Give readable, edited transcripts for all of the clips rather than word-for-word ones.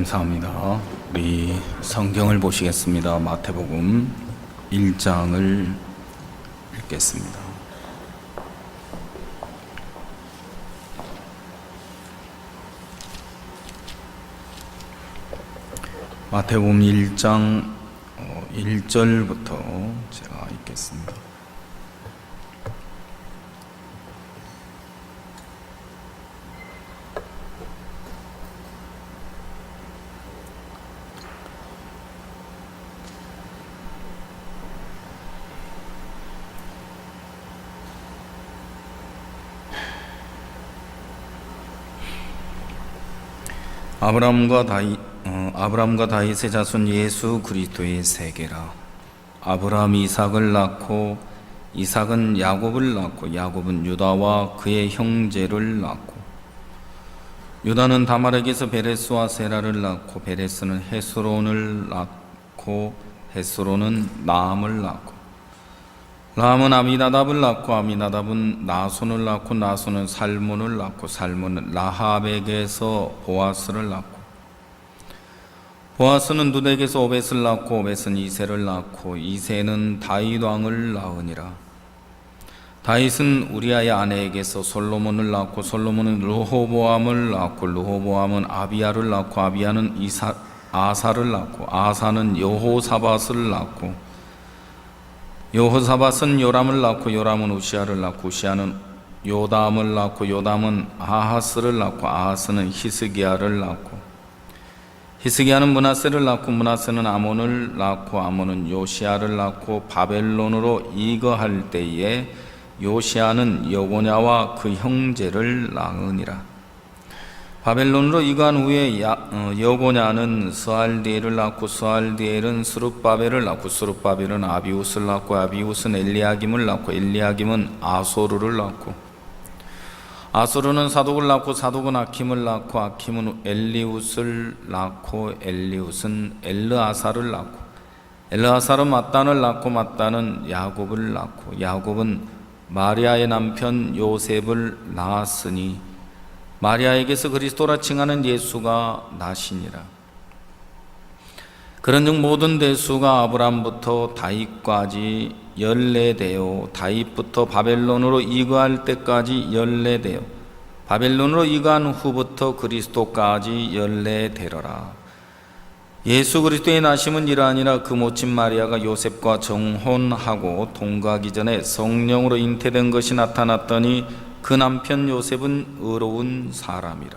감사합니다. 우리 성경을 보시겠습니다. 마태복음 1장을 읽겠습니다. 마태복음 1장 1절부터 제가 읽겠습니다. 아브라함과 다윗의 자손 예수 그리스도의 세계라. 아브라함이 이삭을 낳고 이삭은 야곱을 낳고 야곱은 유다와 그의 형제를 낳고 유다는 다말에게서 베레스와 세라를 낳고 베레스는 헤스론을 낳고 헤스론은 나함을 낳고 나함은 아미나답을 낳고 아미나답은 나손을 낳고 나손은 살몬을 낳고 살몬은 라합에게서 보아스를 낳고 보아스는 룻에게서 오벳을 낳고 오벳은 이새를 낳고 이새는 다윗 왕을 낳으니라. 다윗은 우리아의 아내에게서 솔로몬을 낳고 솔로몬은 르호보암을 낳고 르호보암은 아비야를 낳고 아비야는 아사를 낳고 아사는 여호사밧을 낳고 여호사밧은 요람을 낳고 요람은 우시아를 낳고 우시아는 요담을 낳고 요담은 아하스를 낳고 아하스는 히스기야를 낳고 히스기야는 므낫세를 낳고 므낫세는 아몬을 낳고 아몬은 요시야를 낳고 바벨론으로 이거할 때에 요시야는 여고냐와 그 형제를 낳으니라. 바벨론으로 이거한 후에 여고냐는 스알디엘을 낳고 스알디엘은 스룹바벨을 낳고 스룹바벨은 아비우스를 낳고 아비우스는 엘리야김을 낳고 엘리야김은 아소르를 낳고 아소르는 사독을 낳고 사독은 아킴을 낳고 아킴은 엘리웃을 낳고 엘리웃은 엘르아사를 낳고 엘르아사는 mat단을 낳고 mat단은 야곱을 낳고 야곱은 마리아의 남편 요셉을 낳았으니 마리아에게서 그리스도라 칭하는 예수가 나시니라. 그런즉 모든 대수가 아브람부터 다윗까지 연례되어 다윗부터 바벨론으로 이거할 때까지 연례되어 바벨론으로 이거한 후부터 그리스도까지 연례되리라. 예수 그리스도의 나심은 이러하니라. 그 모친 마리아가 요셉과 정혼하고 동거하기 전에 성령으로 잉태된 것이 나타났더니 그 남편 요셉은 의로운 사람이라.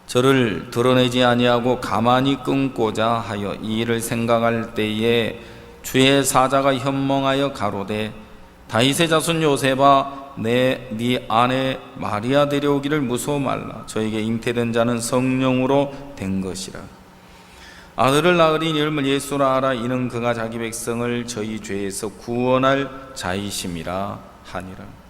저를 드러내지 아니하고 가만히 끊고자 하여 이 일을 생각할 때에 주의 사자가 현몽하여 가로되 다윗의 자손 요셉아 네 아내 마리아 데려오기를 무서워 말라. 저에게 잉태된 자는 성령으로 된 것이라. 아들을 낳으리 이름을 예수라 하라. 이는 그가 자기 백성을 저희 죄에서 구원할 자이심이라 하니라.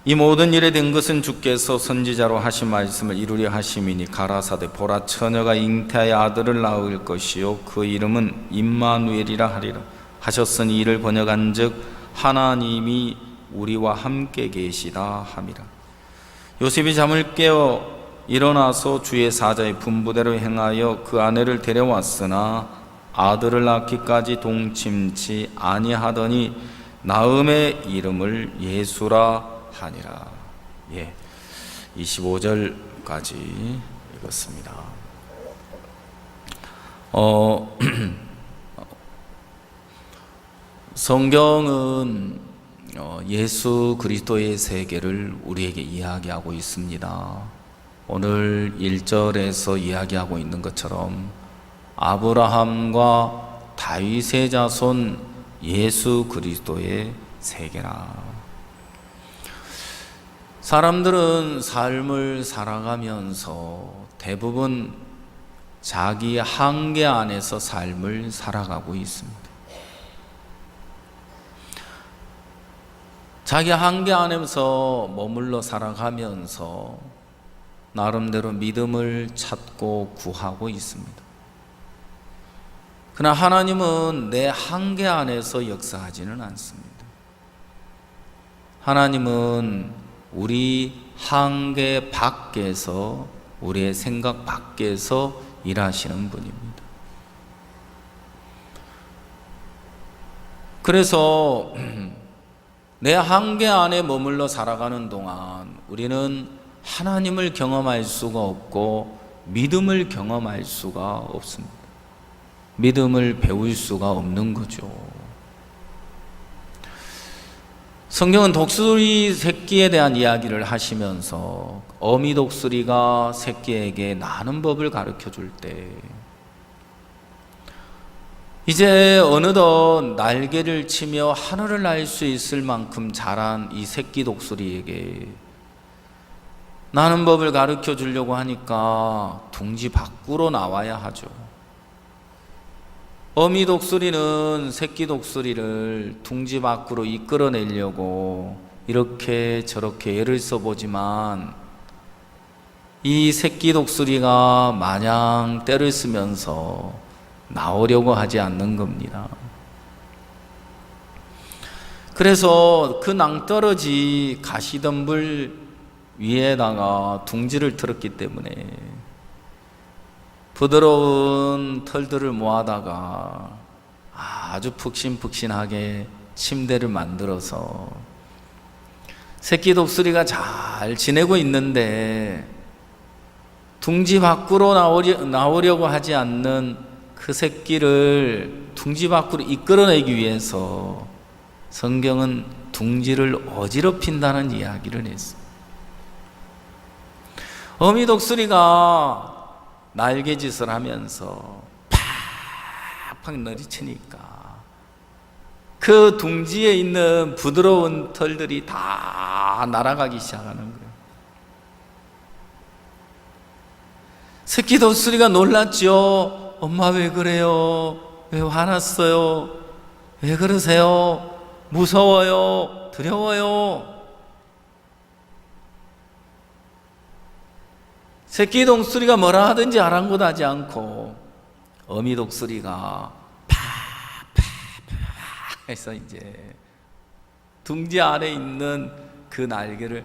이 모든 일에 된 것은 주께서 선지자로 하신 말씀을 이루려 하심이니 가라사대 보라 처녀가 잉태하여 아들을 낳을 것이요 그 이름은 임마누엘이라 하리라 하셨으니 이를 번역한즉 하나님이 우리와 함께 계시다 함이라. 요셉이 잠을 깨어 일어나서 주의 사자의 분부대로 행하여 그 아내를 데려왔으나 아들을 낳기까지 동침치 아니하더니 나음의 이름을 예수라 하니라. 25절까지 읽었습니다. 성경은 예수 그리스도의 세계를 우리에게 이야기하고 있습니다. 오늘 1절에서 이야기하고 있는 것처럼 아브라함과 다윗의 자손 예수 그리스도의 세계라. 사람들은 삶을 살아가면서 대부분 자기 한계 안에서 삶을 살아가고 있습니다. 자기 한계 안에서 머물러 살아가면서 나름대로 믿음을 찾고 구하고 있습니다. 그러나 하나님은 내 한계 안에서 역사하지는 않습니다. 하나님은 우리 한계 밖에서, 우리의 생각 밖에서 일하시는 분입니다. 그래서 내 한계 안에 머물러 살아가는 동안 우리는 하나님을 경험할 수가 없고 믿음을 경험할 수가 없습니다. 믿음을 배울 수가 없는 거죠. 성경은 독수리 새끼에 대한 이야기를 하시면서 어미 독수리가 새끼에게 나는 법을 가르쳐 줄 때 이제 어느덧 날개를 치며 하늘을 날 수 있을 만큼 자란 이 새끼 독수리에게 나는 법을 가르쳐 주려고 하니까 둥지 밖으로 나와야 하죠. 어미 독수리는 새끼 독수리를 둥지 밖으로 이끌어내려고 이렇게 저렇게 애를 써보지만 이 새끼 독수리가 마냥 떼를 쓰면서 나오려고 하지 않는 겁니다. 그래서 그 낭떠러지 가시덤불 위에다가 둥지를 틀었기 때문에 부드러운 털들을 모아다가 아주 푹신푹신하게 침대를 만들어서 새끼 독수리가 잘 지내고 있는데 둥지 밖으로 나오려고 하지 않는 그 새끼를 둥지 밖으로 이끌어내기 위해서 성경은 둥지를 어지럽힌다는 이야기를 했어요. 어미 독수리가 날개짓을 하면서 팍팍 내리치니까 그 둥지에 있는 부드러운 털들이 다 날아가기 시작하는 거예요. 새끼 독수리가 놀랐죠. 엄마 왜 그래요? 왜 화났어요? 왜 그러세요? 무서워요? 두려워요? 새끼 독수리가 뭐라 하든지 아랑곳하지 않고 어미 독수리가 팍팍팍 해서 이제 둥지 아래 있는 그 날개를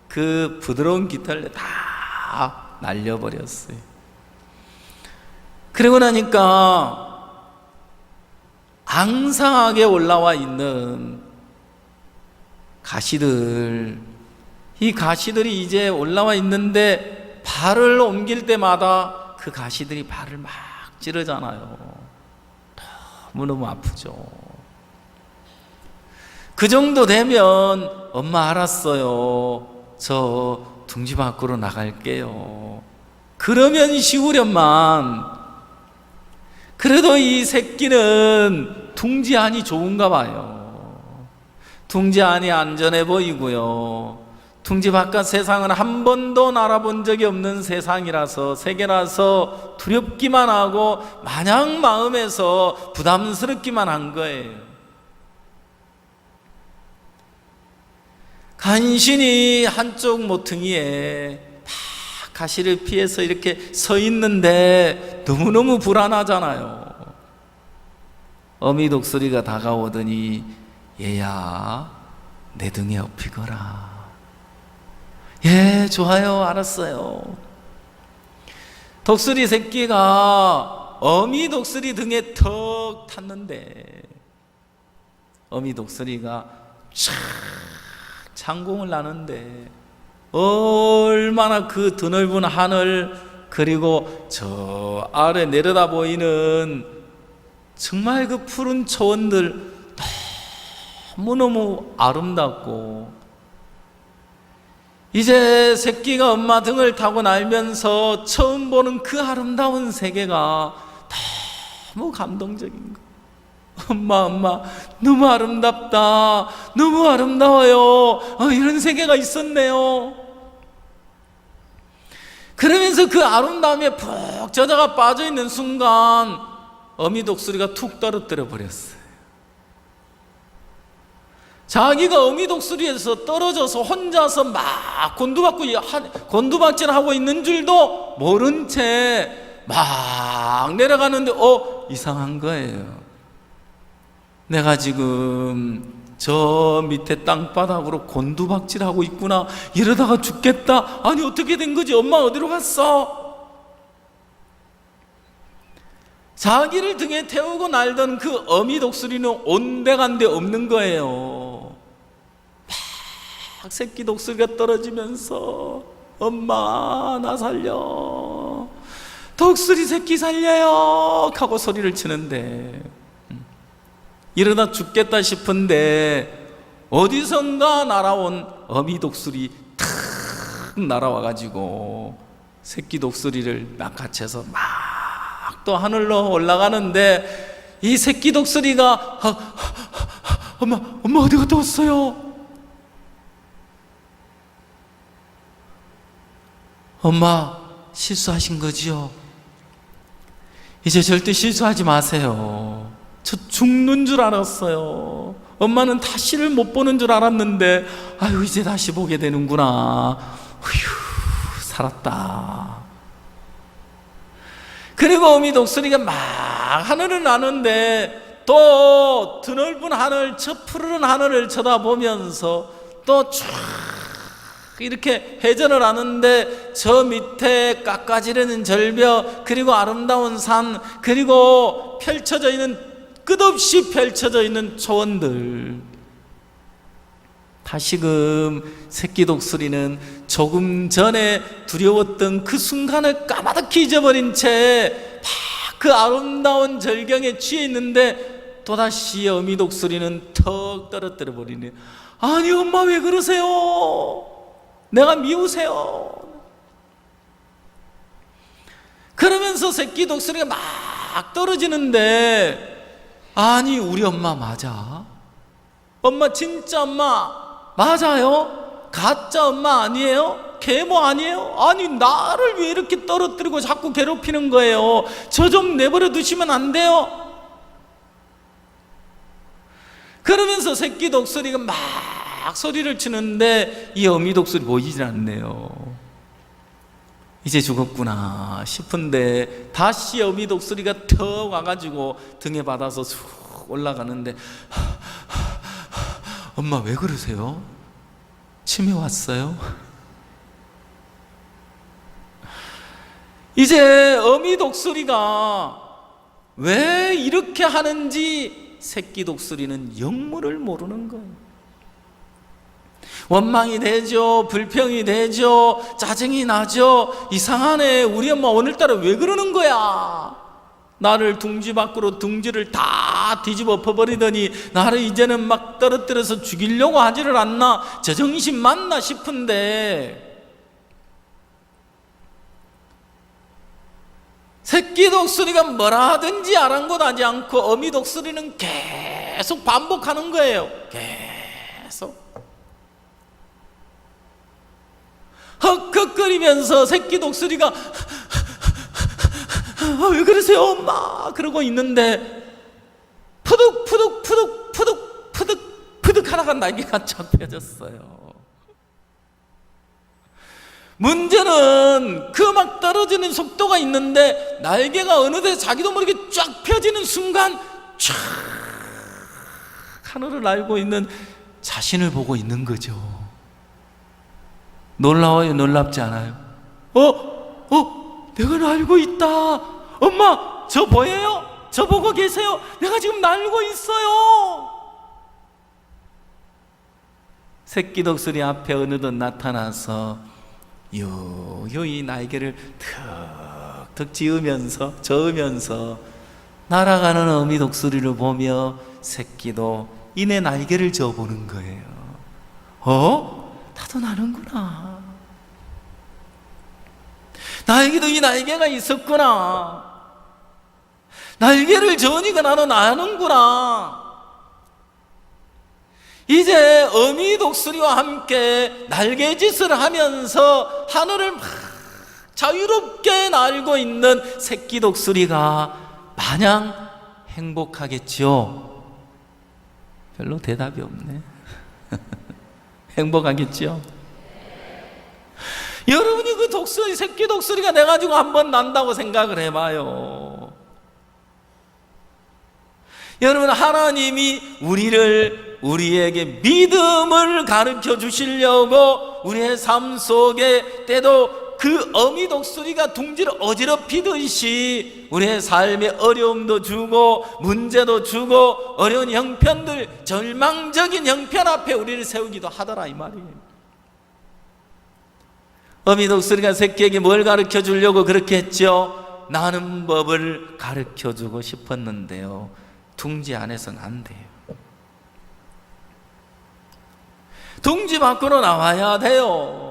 그 부드러운 깃털에 다 날려버렸어요. 그러고 나니까 앙상하게 올라와 있는 가시들, 이 가시들이 이제 올라와 있는데 발을 옮길 때마다 그 가시들이 발을 막 찌르잖아요. 너무너무 아프죠. 그 정도 되면 엄마 알았어요. 저 둥지 밖으로 나갈게요. 그러면 쉬우련만. 그래도 이 새끼는 둥지 안이 좋은가 봐요. 둥지 안이 안전해 보이고요. 둥지 바깥 세상은 한 번도 날아본 적이 없는 세상이라서, 세계라서 두렵기만 하고 마냥 마음에서 부담스럽기만 한 거예요. 간신히 한쪽 모퉁이에 막 가시를 피해서 이렇게 서 있는데 너무너무 불안하잖아요. 어미 독수리가 다가오더니 얘야 내 등에 업히거라. 예, 좋아요, 알았어요. 독수리 새끼가 어미 독수리 등에 턱 탔는데 어미 독수리가 촥 창공을 나는데 얼마나 그 드넓은 하늘, 그리고 저 아래 내려다 보이는 정말 그 푸른 초원들 너무너무 아름답고, 이제 새끼가 엄마 등을 타고 날면서 처음 보는 그 아름다운 세계가 너무 감동적인 거. 엄마 너무 아름답다, 너무 아름다워요. 이런 세계가 있었네요. 그러면서 그 아름다움에 푹 젖어가 빠져있는 순간 어미 독수리가 툭 떨어뜨려 버렸어요. 자기가 어미 독수리에서 떨어져서 혼자서 막 곤두박질하고 있는 줄도 모른 채 막 내려가는데 이상한 거예요. 내가 지금 저 밑에 땅바닥으로 곤두박질하고 있구나. 이러다가 죽겠다. 아니 어떻게 된 거지? 엄마 어디로 갔어? 자기를 등에 태우고 날던 그 어미 독수리는 온데간데 없는 거예요. 막 새끼 독수리가 떨어지면서 엄마 나 살려, 독수리 새끼 살려요 하고 소리를 치는데, 이러다 죽겠다 싶은데 어디선가 날아온 어미 독수리 탁 날아와가지고 새끼 독수리를 낚아채서 막 또 하늘로 올라가는데, 이 새끼 독수리가 엄마 어디 갔다 왔어요? 엄마 실수하신 거지요? 이제 절대 실수하지 마세요. 저 죽는 줄 알았어요. 엄마는 다시를 못 보는 줄 알았는데 아유 이제 다시 보게 되는구나. 휴, 살았다. 그리고 어미 독수리가 막 하늘을 나는데 또 드넓은 하늘, 저 푸르른 하늘을 쳐다보면서 또 쫙 이렇게 회전을 하는데, 저 밑에 깎아지르는 절벽, 그리고 아름다운 산, 그리고 펼쳐져 있는, 끝없이 펼쳐져 있는 초원들. 다시금 새끼 독수리는 조금 전에 두려웠던 그 순간을 까마득히 잊어버린 채 막 그 아름다운 절경에 취해 있는데, 또다시 어미 독수리는 턱 떨어뜨려 버리네. 아니 엄마 왜 그러세요? 내가 미우세요. 그러면서 새끼 독수리가 막 떨어지는데, 아니 우리 엄마 맞아? 엄마 진짜 엄마 맞아요? 가짜 엄마 아니에요? 계모 아니에요? 아니 나를 왜 이렇게 떨어뜨리고 자꾸 괴롭히는 거예요? 저 좀 내버려 두시면 안 돼요? 그러면서 새끼 독수리가 막 소리를 치는데 이 어미 독수리 보이질 않네요. 이제 죽었구나 싶은데 다시 어미 독수리가 턱 와가지고 등에 받아서 쑥 올라가는데, 엄마 왜 그러세요? 침이 왔어요? 이제 어미 독수리가 왜 이렇게 하는지 새끼 독수리는 영문을 모르는 거예요. 원망이 되죠, 불평이 되죠, 짜증이 나죠. 이상하네, 우리 엄마 오늘따라 왜 그러는 거야? 나를 둥지 밖으로 둥지를 다 뒤집어 엎어버리더니 나를 이제는 막 떨어뜨려서 죽이려고 하지를 않나, 제정신 맞나 싶은데, 새끼 독수리가 뭐라 하든지 아랑곳하지 않고 어미 독수리는 계속 반복하는 거예요. 계속 헉헉거리면서 새끼 독수리가 왜 그러세요 엄마? 그러고 있는데 푸득 푸득 푸득 푸득 푸득 푸득 하나가 날개가 쫙 펴졌어요. 문제는 그 막 떨어지는 속도가 있는데 날개가 어느새 자기도 모르게 쫙 펴지는 순간 쫙 하늘을 날고 있는 자신을 보고 있는 거죠. 놀라워요? 놀랍지 않아요? 내가 날고 있다. 엄마 저 보여요? 저 보고 계세요? 내가 지금 날고 있어요. 새끼 독수리 앞에 어느덧 나타나서 요요이 날개를 턱턱 저으면서 날아가는 어미 독수리를 보며 새끼도 이내 날개를 저어보는 거예요. 나도 나는구나. 나에게도 이 날개가 있었구나. 날개를 저으니까 나도 나는구나. 이제 어미 독수리와 함께 날개짓을 하면서 하늘을 막 자유롭게 날고 있는 새끼 독수리가 마냥 행복하겠지요? 별로 대답이 없네. 행복하겠지요? 여러분이 그 독수리, 새끼 독수리가 돼가지고 한번 난다고 생각을 해봐요. 여러분, 하나님이 우리에게 믿음을 가르쳐 주시려고 우리의 삶 속에 때도 그 어미 독수리가 둥지를 어지럽히듯이 우리의 삶에 어려움도 주고 문제도 주고 어려운 형편들, 절망적인 형편 앞에 우리를 세우기도 하더라 이 말이에요. 어미 독수리가 새끼에게 뭘 가르쳐 주려고 그렇게 했죠? 나는 법을 가르쳐 주고 싶었는데요, 둥지 안에서는 안 돼요. 둥지 밖으로 나와야 돼요.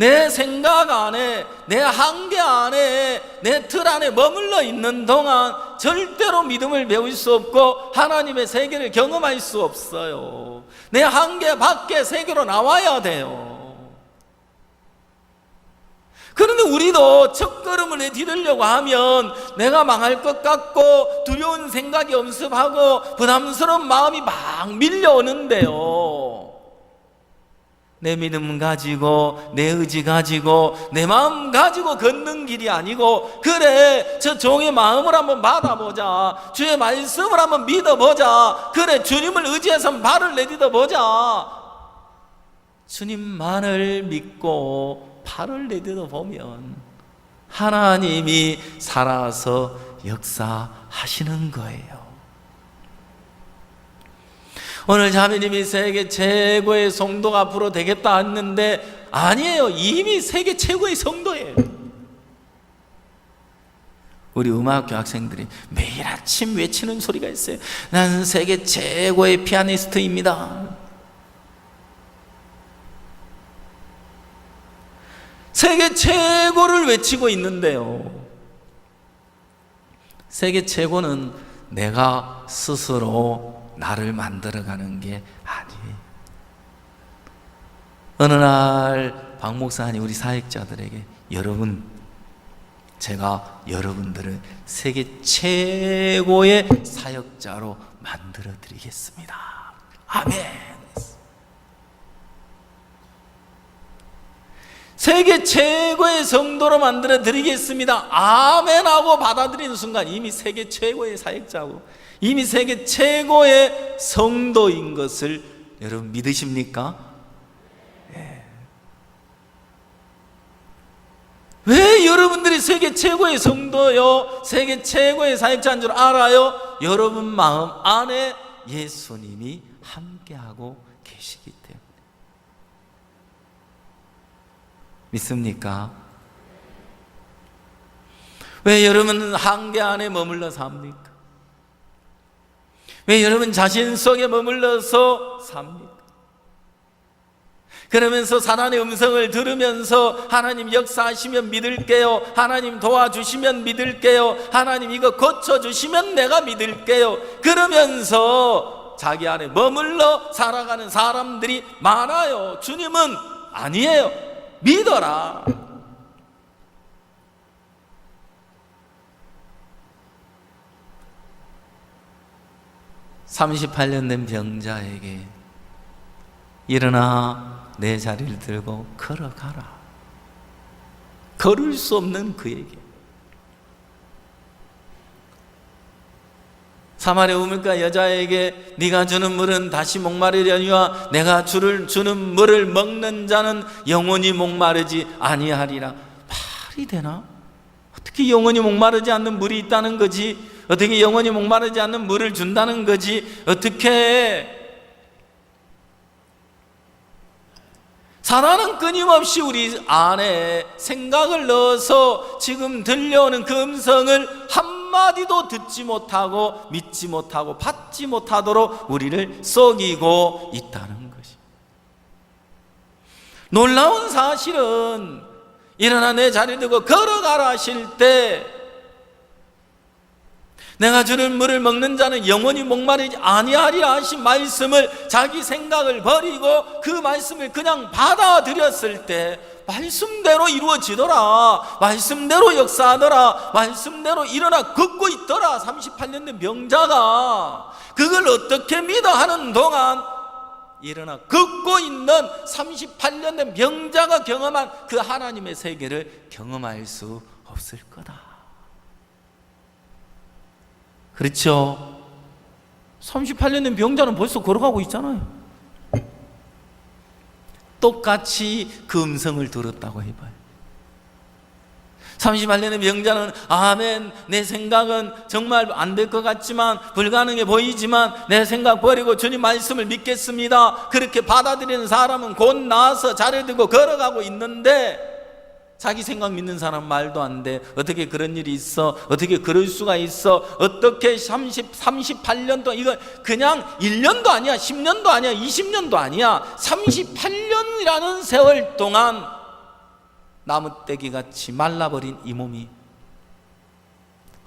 내 생각 안에, 내 한계 안에, 내 틀 안에 머물러 있는 동안 절대로 믿음을 배울 수 없고 하나님의 세계를 경험할 수 없어요. 내 한계 밖의 세계로 나와야 돼요. 그런데 우리도 첫걸음을 내디디려고 하면 내가 망할 것 같고 두려운 생각이 엄습하고 부담스러운 마음이 막 밀려오는데요, 내 믿음 가지고 내 의지 가지고 내 마음 가지고 걷는 길이 아니고, 그래 저 종의 마음을 한번 받아보자, 주의 말씀을 한번 믿어보자, 그래 주님을 의지해서 발을 내딛어보자, 주님만을 믿고 발을 내딛어 보면 하나님이 살아서 역사하시는 거예요. 오늘 자매님이 세계 최고의 성도가 앞으로 되겠다 했는데 아니에요. 이미 세계 최고의 성도예요. 우리 음악학교 학생들이 매일 아침 외치는 소리가 있어요. 나는 세계 최고의 피아니스트입니다. 세계 최고를 외치고 있는데요, 세계 최고는 내가 스스로 나를 만들어가는 게 아니에요. 어느 날 박 목사님 우리 사역자들에게, 여러분, 제가 여러분들을 세계 최고의 사역자로 만들어 드리겠습니다. 아멘. 세계 최고의 성도로 만들어 드리겠습니다. 아멘 하고 받아들이는 순간 이미 세계 최고의 사역자고 이미 세계 최고의 성도인 것을 여러분 믿으십니까? 네. 왜 여러분들이 세계 최고의 성도요, 세계 최고의 사역자인 줄 알아요? 여러분 마음 안에 예수님이 함께하고 계시기 때문에. 믿습니까? 왜 여러분은 한계 안에 머물러 삽니까? 왜 여러분 자신 속에 머물러서 삽니까? 그러면서 사단의 음성을 들으면서 하나님 역사하시면 믿을게요, 하나님 도와주시면 믿을게요, 하나님 이거 고쳐주시면 내가 믿을게요, 그러면서 자기 안에 머물러 살아가는 사람들이 많아요. 주님은 아니에요. 믿어라. (38년) 된 병자에게 일어나 내 자리를 들고 걸어가라. 걸을 수 없는 그에게 사마리아 우물가 여자에게 네가 주는 물은 다시 목마르려니와 내가 주는 물을 먹는 자는 영원히 목마르지 아니하리라. 말이 되나? 어떻게 영원히 목마르지 않는 물이 있다는 거지? 어떻게 영원히 목마르지 않는 물을 준다는 거지? 어떻게? 사단은 끊임없이 우리 안에 생각을 넣어서 지금 들려오는 그 음성을 한마디도 듣지 못하고 믿지 못하고 받지 못하도록 우리를 속이고 있다는 것이. 놀라운 사실은 일어나 내 자리에 두고 걸어가라 하실 때 내가 주는 물을 먹는 자는 영원히 목마르지 아니하리라 하신 말씀을 자기 생각을 버리고 그 말씀을 그냥 받아들였을 때 말씀대로 이루어지더라, 말씀대로 역사하더라, 말씀대로 일어나 걷고 있더라. 38년 된 병자가 그걸 어떻게 믿어 하는 동안 일어나 걷고 있는 38년 된 병자가 경험한 그 하나님의 세계를 경험할 수 없을 거다. 그렇죠? 38년 된 병자는 벌써 걸어가고 있잖아요. 똑같이 그 음성을 들었다고 해봐요. 38년의 병자는 아멘, 내 생각은 정말 안 될 것 같지만, 불가능해 보이지만 내 생각 버리고 주님 말씀을 믿겠습니다, 그렇게 받아들이는 사람은 곧 나아서 자리를 들고 걸어가고 있는데, 자기 생각 믿는 사람 말도 안 돼. 어떻게 그런 일이 있어? 어떻게 그럴 수가 있어? 어떻게 38년 동안, 이거 그냥 1년도 아니야, 10년도 아니야, 20년도 아니야, 38년이라는 세월 동안 나무떼기 같이 말라버린 이 몸이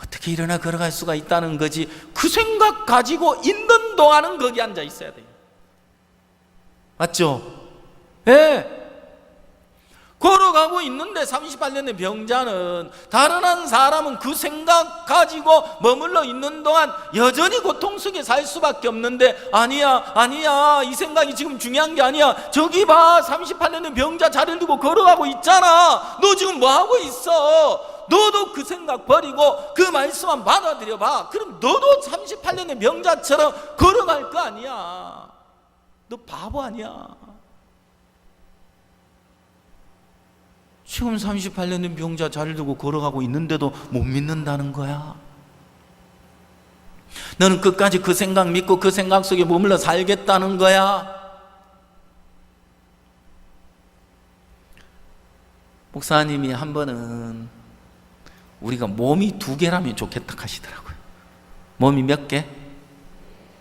어떻게 일어나 걸어갈 수가 있다는 거지. 그 생각 가지고 있는 동안은 거기 앉아 있어야 돼요. 맞죠? 예. 걸어가고 있는데 38년의 병자는, 다른 한 사람은 그 생각 가지고 머물러 있는 동안 여전히 고통 속에 살 수밖에 없는데, 아니야, 이 생각이 지금 중요한 게 아니야. 저기 봐, 38년의 병자 자리를 두고 걸어가고 있잖아. 너 지금 뭐 하고 있어? 너도 그 생각 버리고 그 말씀만 받아들여 봐. 그럼 너도 38년의 병자처럼 걸어갈 거 아니야. 너 바보 아니야. 지금 38년의 병자 자리를 두고 걸어가고 있는데도 못 믿는다는 거야. 너는 끝까지 그 생각 믿고 그 생각 속에 머물러 살겠다는 거야. 목사님이 한 번은 우리가 몸이 2개라면 좋겠다 하시더라고요. 몸이 몇 개?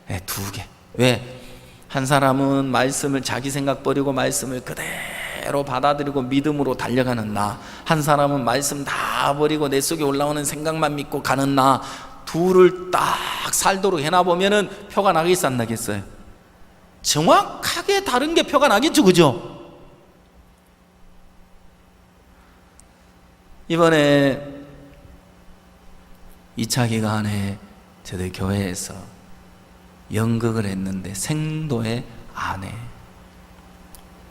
네, 2개. 왜? 한 사람은 말씀을, 자기 생각 버리고 말씀을 그대로 받아들이고 믿음으로 달려가는 나, 한 사람은 말씀 다 버리고 내 속에 올라오는 생각만 믿고 가는 나, 둘을 딱 살도록 해놔보면은 표가 나겠어, 안 나겠어요? 정확하게 다른 게 표가 나겠죠, 그죠? 이번에 2차 기간에 저희 교회에서 연극을 했는데, 생도의 아내,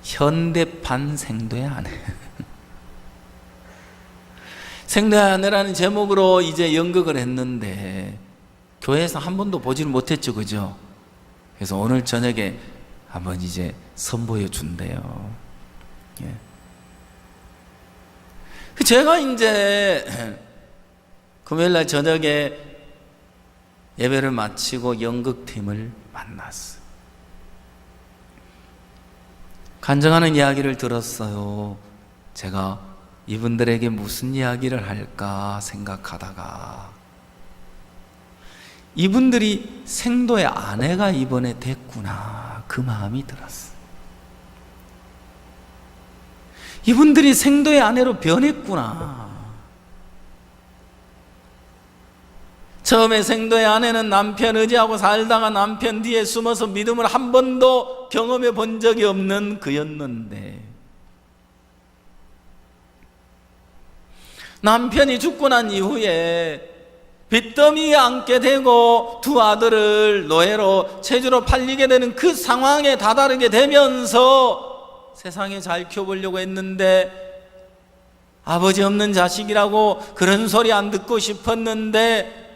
현대판 생도의 아내 생도의 아내라는 제목으로 이제 연극을 했는데, 교회에서 한 번도 보지를 못했죠, 그죠? 그래서 오늘 저녁에 한번 이제 선보여 준대요. 예. 제가 이제 금요일날 저녁에 예배를 마치고 연극팀을 만났어요. 간증하는 이야기를 들었어요. 제가 이분들에게 무슨 이야기를 할까 생각하다가 이분들이 생도의 아내가 이번에 됐구나, 그 마음이 들었어요. 이분들이 생도의 아내로 변했구나. 처음에 생도의 아내는 남편 의지하고 살다가 남편 뒤에 숨어서 믿음을 한 번도 경험해 본 적이 없는 그였는데, 남편이 죽고 난 이후에 빚더미에 앉게 되고 두 아들을 노예로 체주로 팔리게 되는 그 상황에 다다르게 되면서 세상에 잘 키워보려고 했는데, 아버지 없는 자식이라고 그런 소리 안 듣고 싶었는데,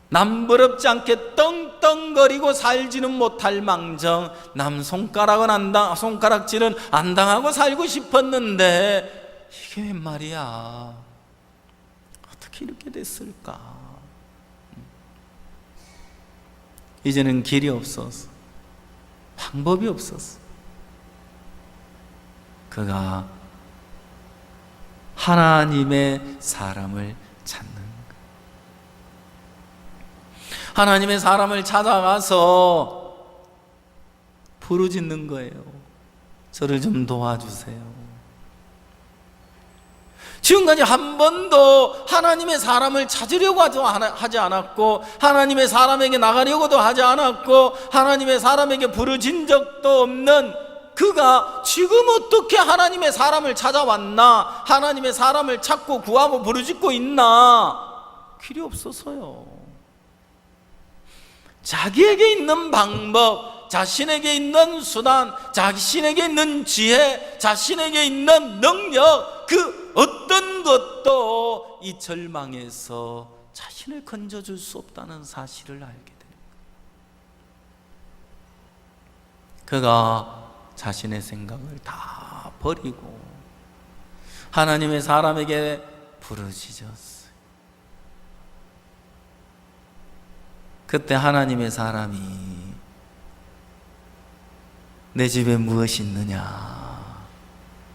남부럽지 않게 떵떵거리고 살지는 못할 망정 남 손가락질은 안 당하고 살고 싶었는데, 이게 웬 말이야. 어떻게 이렇게 됐을까? 이제는 길이 없었어. 방법이 없었어. 그가 하나님의 사람을 찾는, 하나님의 사람을 찾아가서 부르짖는 거예요. 저를 좀 도와주세요. 지금까지 한 번도 하나님의 사람을 찾으려고 하지 않았고, 하나님의 사람에게 나가려고도 하지 않았고, 하나님의 사람에게 부르짖은 적도 없는 그가 지금 어떻게 하나님의 사람을 찾아왔나, 하나님의 사람을 찾고 구하고 부르짖고 있나? 길이 없어서요. 자기에게 있는 방법, 자신에게 있는 수단, 자신에게 있는 지혜, 자신에게 있는 능력, 그 어떤 것도 이 절망에서 자신을 건져줄 수 없다는 사실을 알게 됩니다. 그가 자신의 생각을 다 버리고 하나님의 사람에게 부르짖었어요. 그때 하나님의 사람이 내 집에 무엇이 있느냐?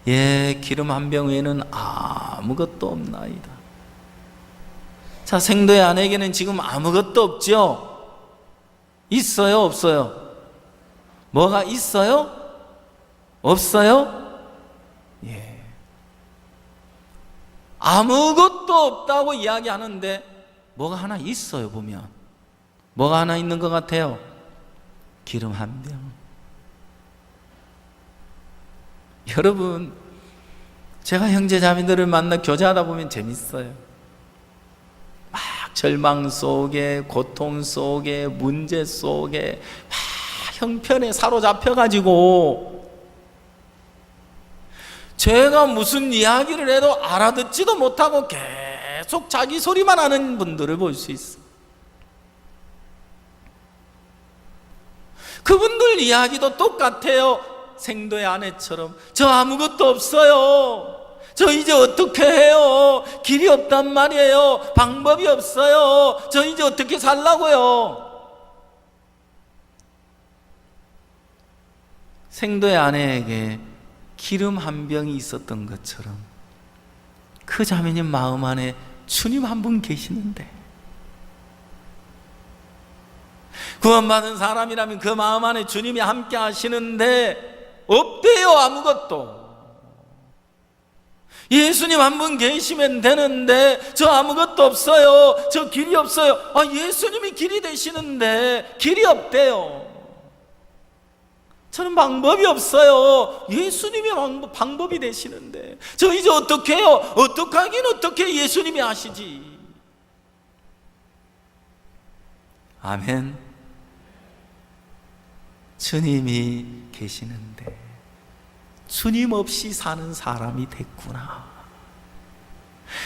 예, 기름 한 병 외에는 아무것도 없나이다. 자, 생도의 아내에게는 지금 아무것도 없죠? 있어요? 없어요? 뭐가 있어요? 없어요? 예. 아무것도 없다고 이야기하는데 뭐가 하나 있어요, 보면. 뭐가 하나 있는 것 같아요? 기름 한 병. 여러분, 제가 형제자매들을 만나 교제하다 보면 재밌어요. 막 절망 속에, 고통 속에, 문제 속에 막 형편에 사로잡혀가지고 제가 무슨 이야기를 해도 알아듣지도 못하고 계속 자기 소리만 하는 분들을 볼 수 있어요. 그분들 이야기도 똑같아요. 생도의 아내처럼 저 아무것도 없어요. 저 이제 어떻게 해요? 길이 없단 말이에요. 방법이 없어요. 저 이제 어떻게 살라고요? 생도의 아내에게 기름 한 병이 있었던 것처럼 그 자매님 마음 안에 주님 한 분 계시는데, 구원받은 사람이라면 그 마음 안에 주님이 함께 하시는데 없대요. 아무것도. 예수님 한 분 계시면 되는데 저 아무것도 없어요. 저 길이 없어요. 예수님이 길이 되시는데 길이 없대요. 저는 방법이 없어요. 예수님이 방법이 되시는데 저 이제 어떻게 해요? 어떻게 하긴 어떻게 예수님이 하시지. 아멘. 주님이 계시는데 주님 없이 사는 사람이 됐구나.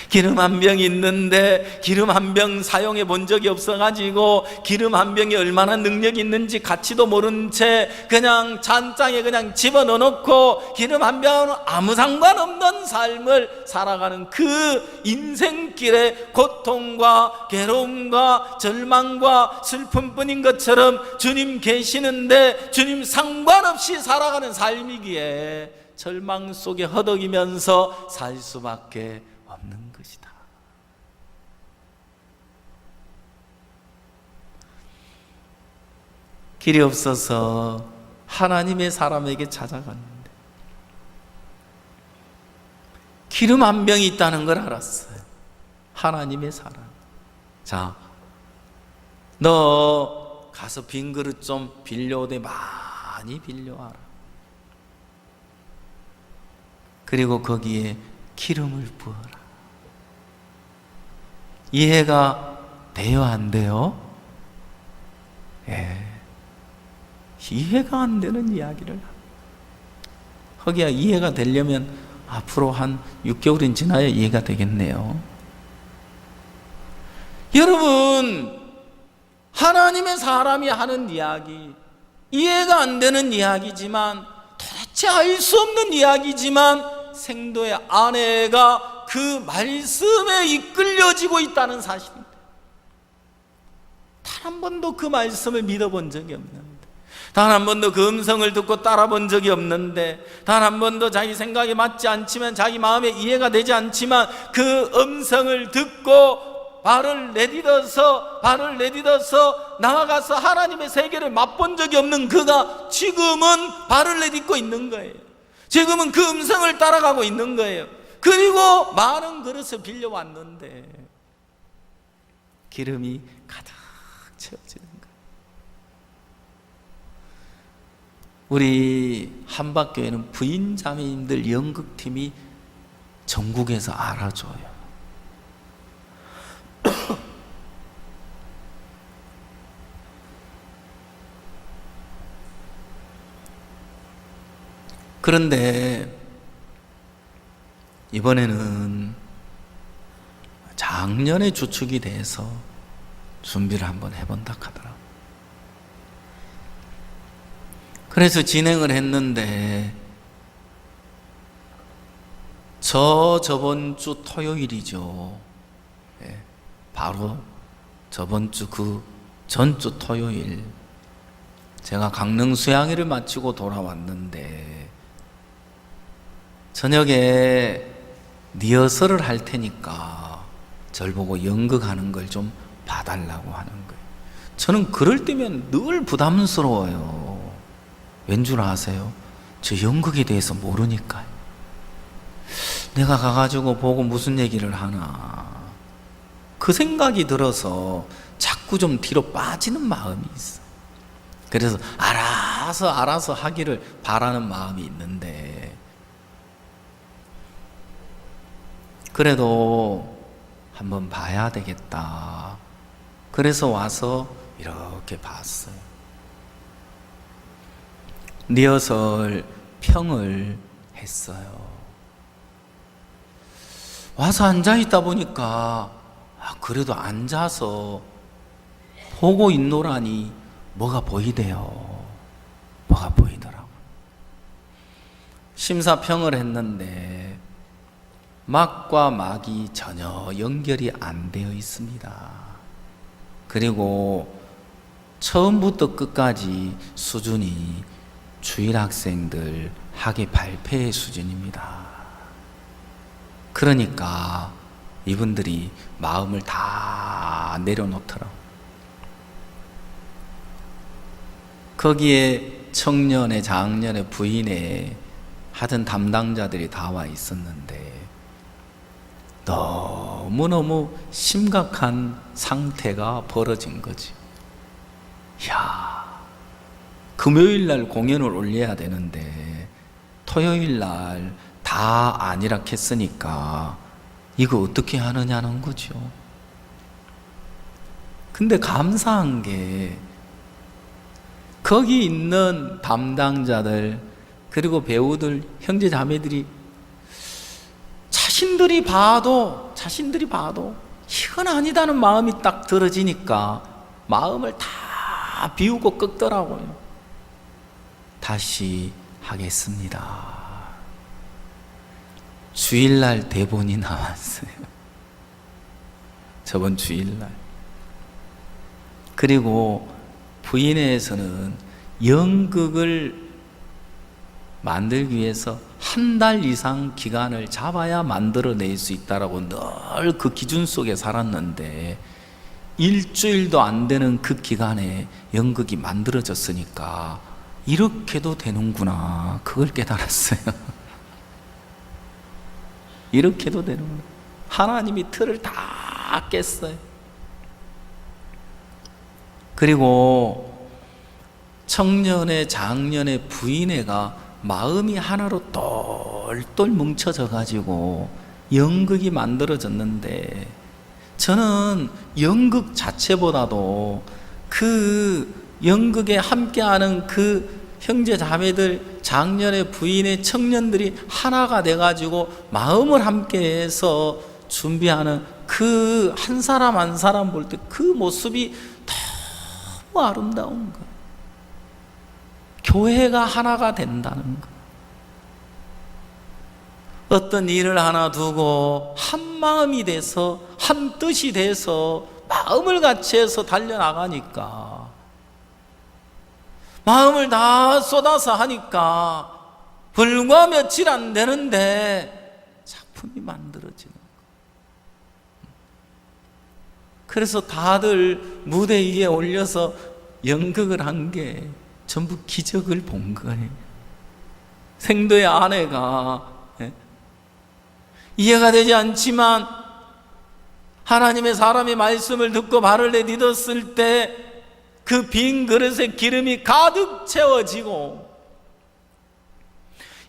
기름 한 병 있는데 기름 한 병 사용해 본 적이 없어가지고 기름 한 병이 얼마나 능력이 있는지 가치도 모른 채 그냥 잔장에 그냥 집어넣어놓고 기름 한 병은 아무 상관없는 삶을 살아가는 그 인생길에 고통과 괴로움과 절망과 슬픔뿐인 것처럼 주님 계시는데 주님 상관없이 살아가는 삶이기에 절망 속에 허덕이면서 살 수밖에 없는 것이다. 길이 없어서 하나님의 사람에게 찾아갔는데 기름 한 병이 있다는 걸 알았어요. 하나님의 사람. 자, 너 가서 빈 그릇 좀 빌려오되 많이 빌려와라. 그리고 거기에 기름을 부어라. 이해가 돼요? 안 돼요? 예. 이해가 안 되는 이야기를 거기야. 이해가 되려면 앞으로 한 6개월은 지나야 이해가 되겠네요. 여러분, 하나님의 사람이 하는 이야기, 이해가 안 되는 이야기지만 도대체 알 수 없는 이야기지만 생도의 아내가 그 말씀에 이끌려지고 있다는 사실입니다. 단 한 번도 그 말씀을 믿어본 적이 없는데, 단 한 번도 그 음성을 듣고 따라본 적이 없는데, 단 한 번도 자기 생각에 맞지 않지만 자기 마음에 이해가 되지 않지만 그 음성을 듣고 발을 내딛어서 나아가서 하나님의 세계를 맛본 적이 없는 그가 지금은 발을 내딛고 있는 거예요. 지금은 그 음성을 따라가고 있는 거예요. 그리고 많은 그릇을 빌려왔는데 기름이 가득 채워지는 거예요. 우리 한박교회는 부인 자매님들 연극팀이 전국에서 알아줘요. 그런데 이번에는 작년에 주축이 돼서 준비를 한번 해본다 하더라고요. 그래서 진행을 했는데 저번 주 토요일이죠. 바로 저번 주 그 전주 토요일 제가 강릉 수양회를 마치고 돌아왔는데 저녁에 리허설을 할 테니까 절 보고 연극하는 걸 좀 봐달라고 하는 거예요. 저는 그럴 때면 늘 부담스러워요. 왠 줄 아세요? 저 연극에 대해서 모르니까요. 내가 가가지고 보고 무슨 얘기를 하나 그 생각이 들어서 자꾸 좀 뒤로 빠지는 마음이 있어요. 그래서 알아서 하기를 바라는 마음이 있는데 그래도 한번 봐야 되겠다. 그래서 와서 이렇게 봤어요. 리허설 평을 했어요. 와서 앉아있다 보니까 그래도 앉아서 보고 있노라니 뭐가 보이대요. 뭐가 보이더라고요. 심사평을 했는데 막과 막이 전혀 연결이 안 되어 있습니다. 그리고 처음부터 끝까지 수준이 주일학생들 학예 발표의 수준입니다. 그러니까 이분들이 마음을 다 내려놓더라고요. 거기에 청년의 장년의 부인의 하던 담당자들이 다 와 있었는데 너무너무 심각한 상태가 벌어진 거지. 금요일 날 공연을 올려야 되는데 토요일 날 다 아니라 했으니까 이거 어떻게 하느냐는 거죠. 근데 감사한 게 거기 있는 담당자들 그리고 배우들 형제 자매들이 자신들이 봐도 이건 아니다는 마음이 딱 들어지니까 마음을 다 비우고 꺾더라고요. 다시 하겠습니다. 주일날 대본이 나왔어요. 저번 주일날. 그리고 부인회에서는 연극을 만들기 위해서 한 달 이상 기간을 잡아야 만들어낼 수 있다라고 늘 그 기준 속에 살았는데 일주일도 안 되는 그 기간에 연극이 만들어졌으니까 이렇게도 되는구나. 그걸 깨달았어요. 이렇게도 되는구나. 하나님이 틀을 다 깼어요. 그리고 청년의 장년의 부인애가 마음이 하나로 똘똘 뭉쳐져 가지고 연극이 만들어졌는데 저는 연극 자체보다도 그 연극에 함께하는 그 형제 자매들 장년의 부인의 청년들이 하나가 돼가지고 마음을 함께해서 준비하는 그 한 사람 한 사람 볼 때 그 모습이 너무 아름다운 거예요. 교회가 하나가 된다는 거. 어떤 일을 하나 두고 한 마음이 돼서 한 뜻이 돼서 마음을 같이 해서 달려나가니까 마음을 다 쏟아서 하니까 불과 며칠 안 되는데 작품이 만들어지는 거예요. 그래서 다들 무대 위에 올려서 연극을 한 게 전부 기적을 본 거예요. 생도의 아내가 이해가 되지 않지만 하나님의 사람의 말씀을 듣고 발을 내딛었을 때 그 빈 그릇에 기름이 가득 채워지고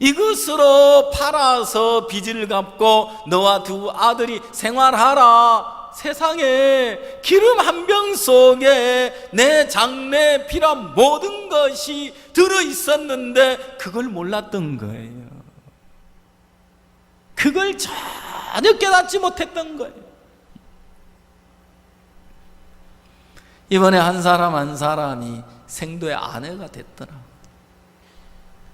이것으로 팔아서 빚을 갚고 너와 두 아들이 생활하라. 세상에 기름 한 병 속에 내 장래 필요한 모든 것이 들어있었는데 그걸 몰랐던 거예요. 그걸 전혀 깨닫지 못했던 거예요. 이번에 한 사람 한 사람이 생도의 아내가 됐더라.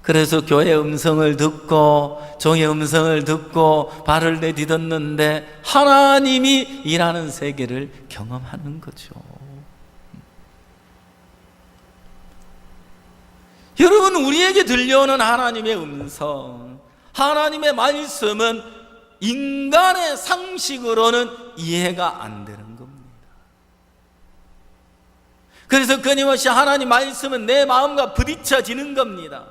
그래서 교회 음성을 듣고 종의 음성을 듣고 발을 내딛었는데 하나님이 일하는 세계를 경험하는 거죠. 여러분, 우리에게 들려오는 하나님의 음성, 하나님의 말씀은 인간의 상식으로는 이해가 안 되는 겁니다. 그래서 끊임없이 하나님 말씀은 내 마음과 부딪혀지는 겁니다.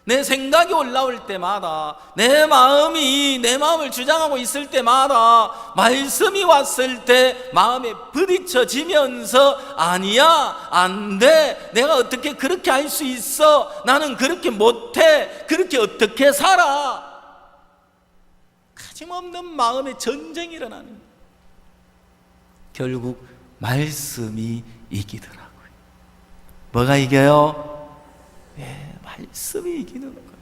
내 생각이 올라올 때마다, 내 마음을 주장하고 있을 때마다, 말씀이 왔을 때 마음에 부딪혀지면서 아니야, 안 돼, 내가 어떻게 그렇게 할 수 있어, 나는 그렇게 못해, 그렇게 어떻게 살아, 가짐없는 마음의 전쟁이 일어나는 거예요. 결국 말씀이 이기더라고요. 뭐가 이겨요? 말씀이 이기는 거예요.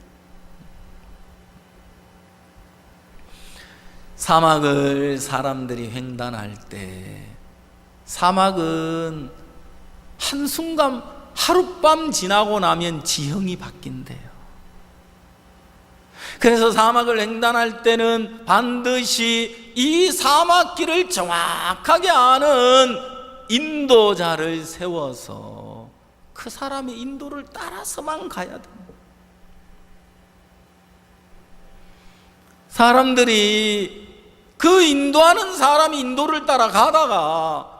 사막을 사람들이 횡단할 때, 사막은 한순간, 하룻밤 지나고 나면 지형이 바뀐대요. 그래서 사막을 횡단할 때는 반드시 이 사막길을 정확하게 아는 인도자를 세워서 그 사람의 인도를 따라서만 가야 됩니다. 사람들이 그 인도하는 사람이 인도를 따라 가다가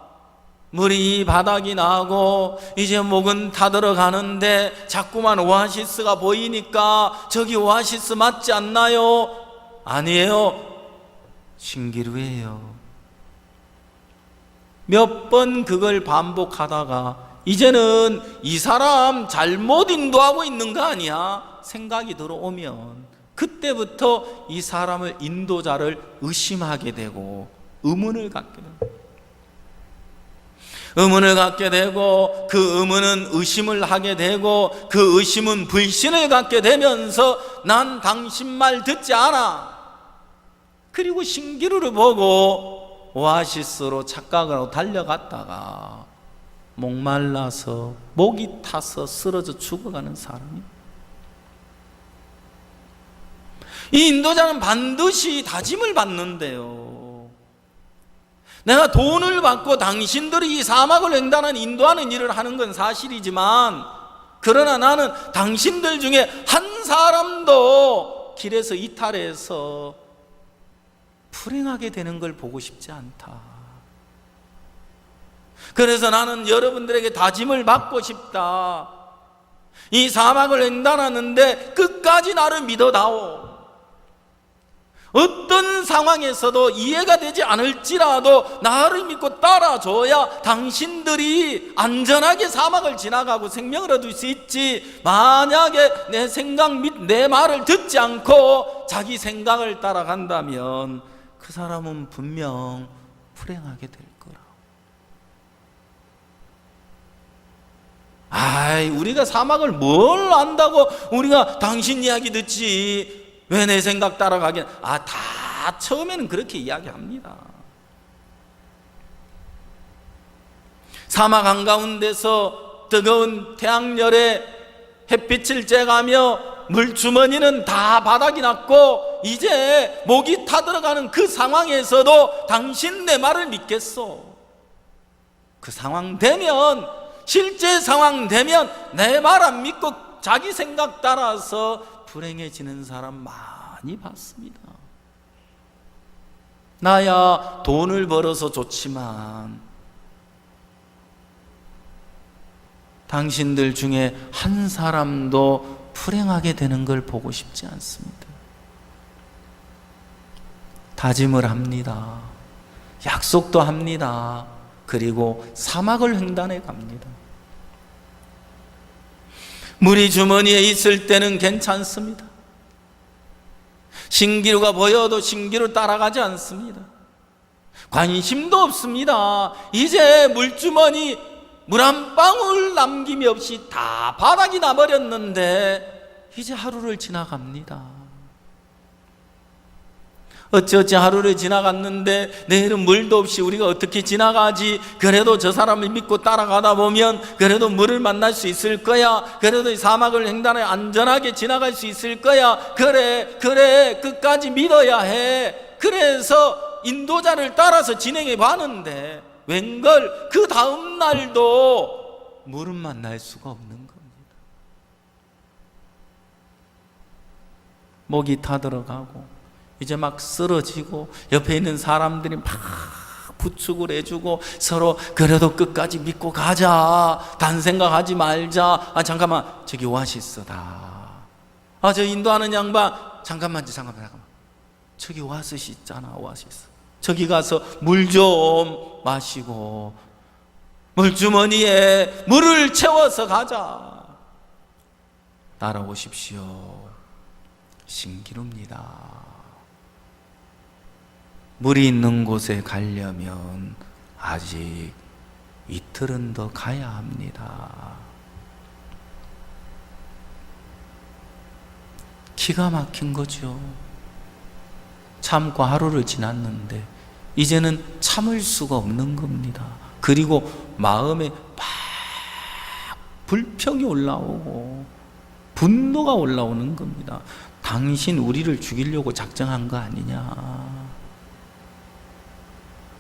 물이 바닥이 나고 이제 목은 타들어 가는데 자꾸만 오아시스가 보이니까 저기 오아시스 맞지 않나요? 아니에요, 신기루예요. 몇 번 그걸 반복하다가 이제는 이 사람 잘못 인도하고 있는 거 아니야? 생각이 들어오면 그때부터 이 사람을, 인도자를 의심하게 되고 의문을 갖게 됩니다. 의문을 갖게 되고 그 의문은 의심을 하게 되고 그 의심은 불신을 갖게 되면서 난 당신 말 듣지 않아. 그리고 신기루를 보고 오아시스로 착각을 하고 달려갔다가 목말라서 목이 타서 쓰러져 죽어가는 사람이, 이 인도자는 반드시 다짐을 받는데요. 내가 돈을 받고 당신들이 이 사막을 횡단한 인도하는 일을 하는 건 사실이지만, 그러나 나는 당신들 중에 한 사람도 길에서 이탈해서 불행하게 되는 걸 보고 싶지 않다. 그래서 나는 여러분들에게 다짐을 받고 싶다. 이 사막을 횡단하는데 끝까지 나를 믿어다오. 어떤 상황에서도 이해가 되지 않을지라도 나를 믿고 따라줘야 당신들이 안전하게 사막을 지나가고 생명을 얻을 수 있지. 만약에 내 생각 및 내 말을 듣지 않고 자기 생각을 따라간다면 그 사람은 분명 불행하게 될 거라. 우리가 사막을 뭘 안다고 우리가 당신 이야기 듣지, 왜 내 생각 따라가긴. 다 처음에는 그렇게 이야기합니다. 사막 한가운데서 뜨거운 태양열에 햇빛을 쬐가며 물주머니는 다 바닥이 났고 이제 목이 타들어가는 그 상황에서도 당신 내 말을 믿겠소? 그 상황 되면, 실제 상황 되면 내 말 안 믿고 자기 생각 따라서 불행해지는 사람 많이 봤습니다. 나야 돈을 벌어서 좋지만 당신들 중에 한 사람도 불행하게 되는 걸 보고 싶지 않습니다. 다짐을 합니다. 약속도 합니다. 그리고 사막을 횡단해 갑니다. 물이 주머니에 있을 때는 괜찮습니다. 신기루가 보여도 신기루 따라가지 않습니다. 관심도 없습니다. 이제 물주머니 물 한 방울 남김이 없이 다 바닥이 나버렸는데 이제 하루를 지나갑니다. 어찌어찌 하루를 지나갔는데 내일은 물도 없이 우리가 어떻게 지나가지? 그래도 저 사람을 믿고 따라가다 보면 그래도 물을 만날 수 있을 거야. 그래도 이 사막을 횡단해 안전하게 지나갈 수 있을 거야. 그래 끝까지 믿어야 해. 그래서 인도자를 따라서 진행해 봤는데 웬걸 그 다음 날도 물은 만날 수가 없는 겁니다. 목이 타들어가고 이제 막 쓰러지고 옆에 있는 사람들이 막 부축을 해주고 서로 그래도 끝까지 믿고 가자, 단 생각하지 말자. 잠깐만, 저기 오아시스다. 저 인도하는 양반, 잠깐만. 저기 오아시스 있잖아. 오아시스. 저기 가서 물 좀 마시고 물주머니에 물을 채워서 가자. 따라오십시오. 신기루입니다. 물이 있는 곳에 가려면 아직 이틀은 더 가야 합니다. 기가 막힌 거죠. 참고 하루를 지났는데 이제는 참을 수가 없는 겁니다. 그리고 마음에 막 불평이 올라오고 분노가 올라오는 겁니다. 당신 우리를 죽이려고 작정한 거 아니냐.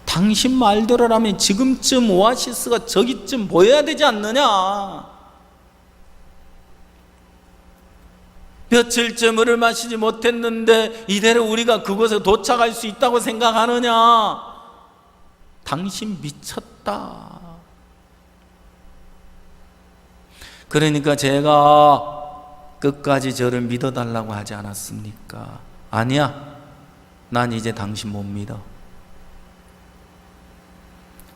당신 말대로라면 지금쯤 오아시스가 저기쯤 보여야 되지 않느냐. 며칠째 물을 마시지 못했는데 이대로 우리가 그곳에 도착할 수 있다고 생각하느냐. 당신 미쳤다. 그러니까 제가 끝까지 저를 믿어달라고 하지 않았습니까? 아니야, 난 이제 당신 못 믿어.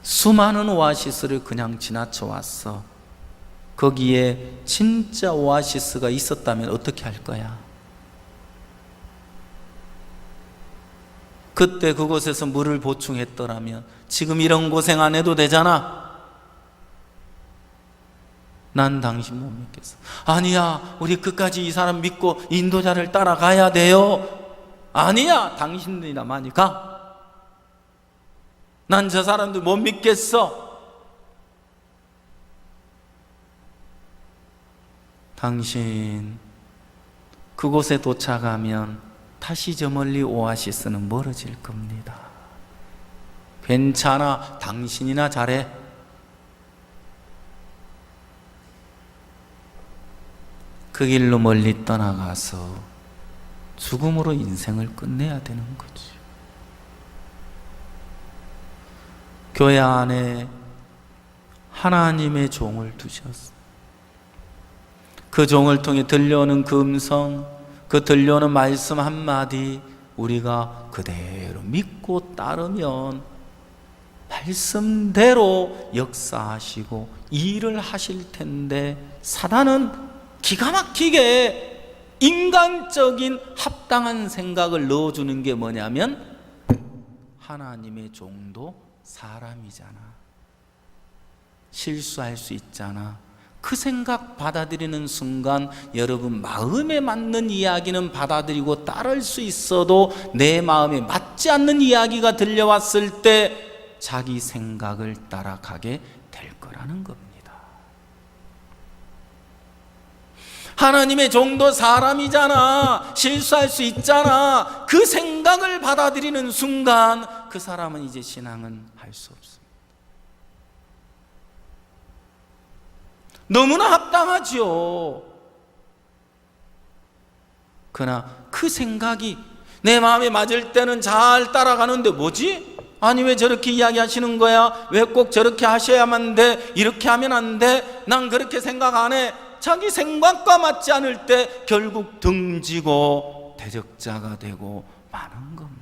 수많은 오아시스를 그냥 지나쳐 왔어. 거기에 진짜 오아시스가 있었다면 어떻게 할 거야? 그때 그곳에서 물을 보충했더라면 지금 이런 고생 안 해도 되잖아. 난 당신 못 믿겠어. 아니야, 우리 끝까지 이 사람 믿고 인도자를 따라가야 돼요. 아니야, 당신들이나 많이 가. 난 저 사람들 못 믿겠어. 당신 그곳에 도착하면 다시 저 멀리 오아시스는 멀어질 겁니다. 괜찮아, 당신이나 잘해. 그 길로 멀리 떠나가서 죽음으로 인생을 끝내야 되는 거지. 교회 안에 하나님의 종을 두셨어. 그 종을 통해 들려오는 그 음성, 그 들려오는 말씀 한마디 우리가 그대로 믿고 따르면 말씀대로 역사하시고 일을 하실 텐데, 사단은 기가 막히게 인간적인 합당한 생각을 넣어주는 게 뭐냐면 하나님의 종도 사람이잖아, 실수할 수 있잖아. 그 생각 받아들이는 순간 여러분 마음에 맞는 이야기는 받아들이고 따를 수 있어도 내 마음에 맞지 않는 이야기가 들려왔을 때 자기 생각을 따라가게 될 거라는 겁니다. 하나님의 종도 사람이잖아, 실수할 수 있잖아. 그 생각을 받아들이는 순간 그 사람은 이제 신앙은 할 수 없습니다. 너무나 합당하지요. 그러나 그 생각이 내 마음에 맞을 때는 잘 따라가는데 뭐지? 아니 왜 저렇게 이야기하시는 거야? 왜 꼭 저렇게 하셔야만 돼? 이렇게 하면 안 돼? 난 그렇게 생각 안 해. 자기 생각과 맞지 않을 때 결국 등지고 대적자가 되고 마는 겁니다.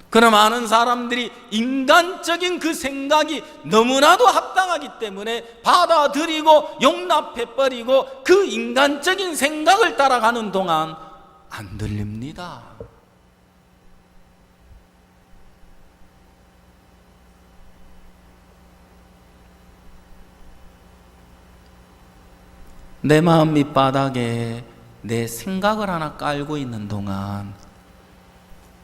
그러나 많은 사람들이 인간적인 그 생각이 너무나도 합당하기 때문에 받아들이고 용납해버리고 그 인간적인 생각을 따라가는 동안 안 들립니다. 내 마음 밑바닥에 내 생각을 하나 깔고 있는 동안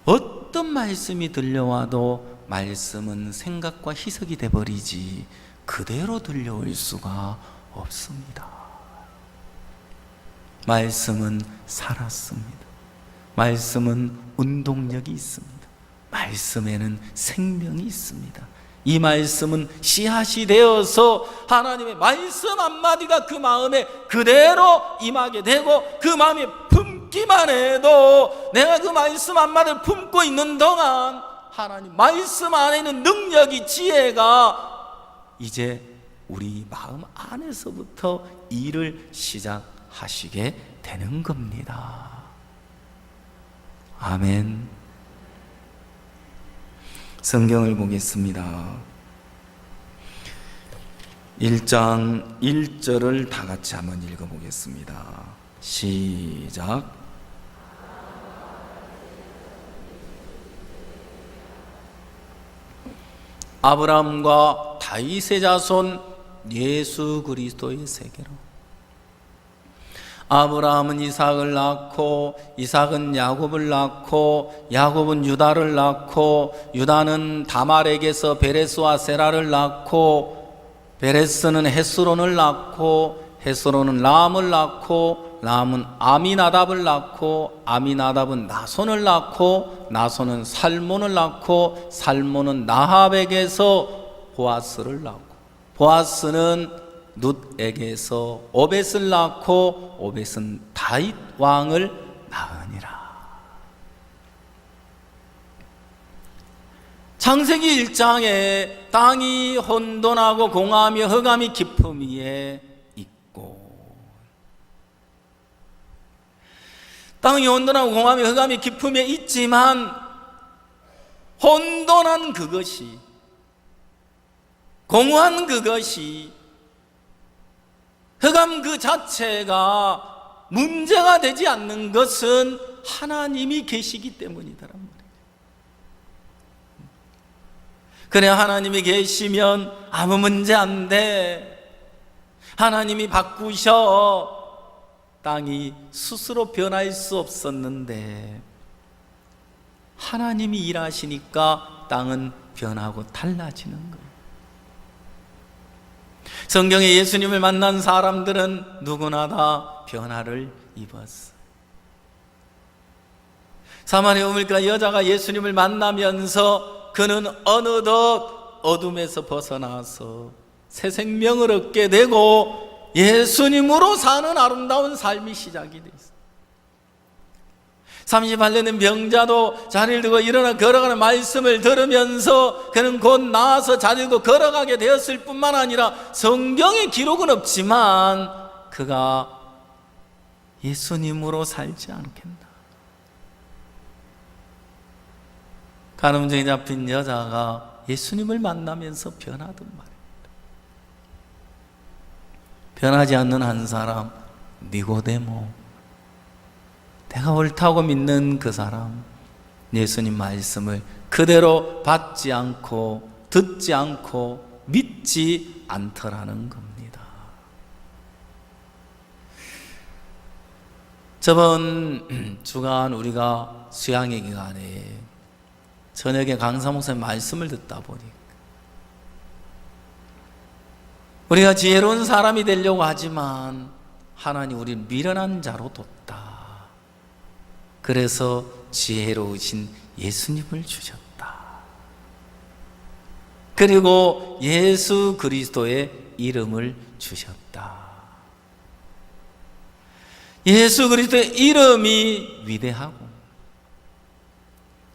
어떤 말씀이 들려와도 말씀은 생각과 희석이 돼버리지 그대로 들려올 수가 없습니다. 말씀은 살았습니다. 말씀은 운동력이 있습니다. 말씀에는 생명이 있습니다. 이 말씀은 씨앗이 되어서 하나님의 말씀 한마디가 그 마음에 그대로 임하게 되고 그 마음에 품기만 해도 내가 그 말씀 한마디를 품고 있는 동안 하나님 말씀 안에 있는 능력이, 지혜가 이제 우리 마음 안에서부터 일을 시작하시게 되는 겁니다. 아멘. 성경을 보겠습니다. 1장 1절을 다 같이 한번 읽어보겠습니다. 시작. 아브라함과 다윗의 자손 예수 그리스도의 세계로. 아브라함은 이삭을 낳고 이삭은 야곱을 낳고 야곱은 유다를 낳고 유다는 다말에게서 베레스와 세라를 낳고 베레스는 헤스론을 낳고 헤스론은 람을 낳고 람은 아미나답을 낳고 아미나답은 나손을 낳고 나손은 살몬을 낳고 살몬은 나합에게서 보아스를 낳고 보아스는 룻에게서 오벳을 낳고 오벳은 다윗 왕을 낳으니라. 창세기 1장에 땅이 혼돈하고 공함이 흑암이 깊음 위에 있고, 땅이 혼돈하고 공함이 흑암이 깊음 위에 있지만 혼돈한 그것이, 공허한 그것이, 흑암 그 자체가 문제가 되지 않는 것은 하나님이 계시기 때문이더란 말이에요. 그래, 하나님이 계시면 아무 문제 안 돼. 하나님이 바꾸셔. 땅이 스스로 변할 수 없었는데 하나님이 일하시니까 땅은 변하고 달라지는 거예요. 성경에 예수님을 만난 사람들은 누구나 다 변화를 입었어요. 사마리아 우물가 여자가 예수님을 만나면서 그는 어느덧 어둠에서 벗어나서 새 생명을 얻게 되고 예수님으로 사는 아름다운 삶이 시작이 됐어요. 38년 된 병자도 자리를 두고 일어나 걸어가는 말씀을 들으면서 그는 곧 나아서 자리를 두고 걸어가게 되었을 뿐만 아니라 성경에 기록은 없지만 그가 예수님으로 살지 않겠나. 간음증에 잡힌 여자가 예수님을 만나면서 변하던 말입니다. 변하지 않는 한 사람, 니고데모. 내가 옳다고 믿는 그 사람, 예수님 말씀을 그대로 받지 않고 듣지 않고 믿지 않더라는 겁니다. 저번 주간 우리가 수양의 기간에 저녁에 강사 목사님 말씀을 듣다 보니 우리가 지혜로운 사람이 되려고 하지만 하나님 우리를 미련한 자로 뒀다. 그래서 지혜로우신 예수님을 주셨다. 그리고 예수 그리스도의 이름을 주셨다. 예수 그리스도의 이름이 위대하고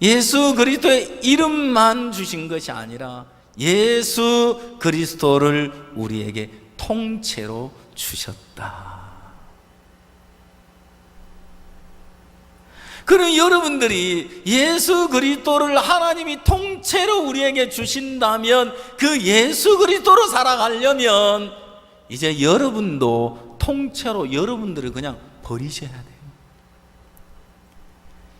예수 그리스도의 이름만 주신 것이 아니라 예수 그리스도를 우리에게 통째로 주셨다. 그럼 여러분들이 예수 그리스도를 하나님이 통째로 우리에게 주신다면 그 예수 그리스도로 살아가려면 이제 여러분도 통째로 여러분들을 그냥 버리셔야 돼요.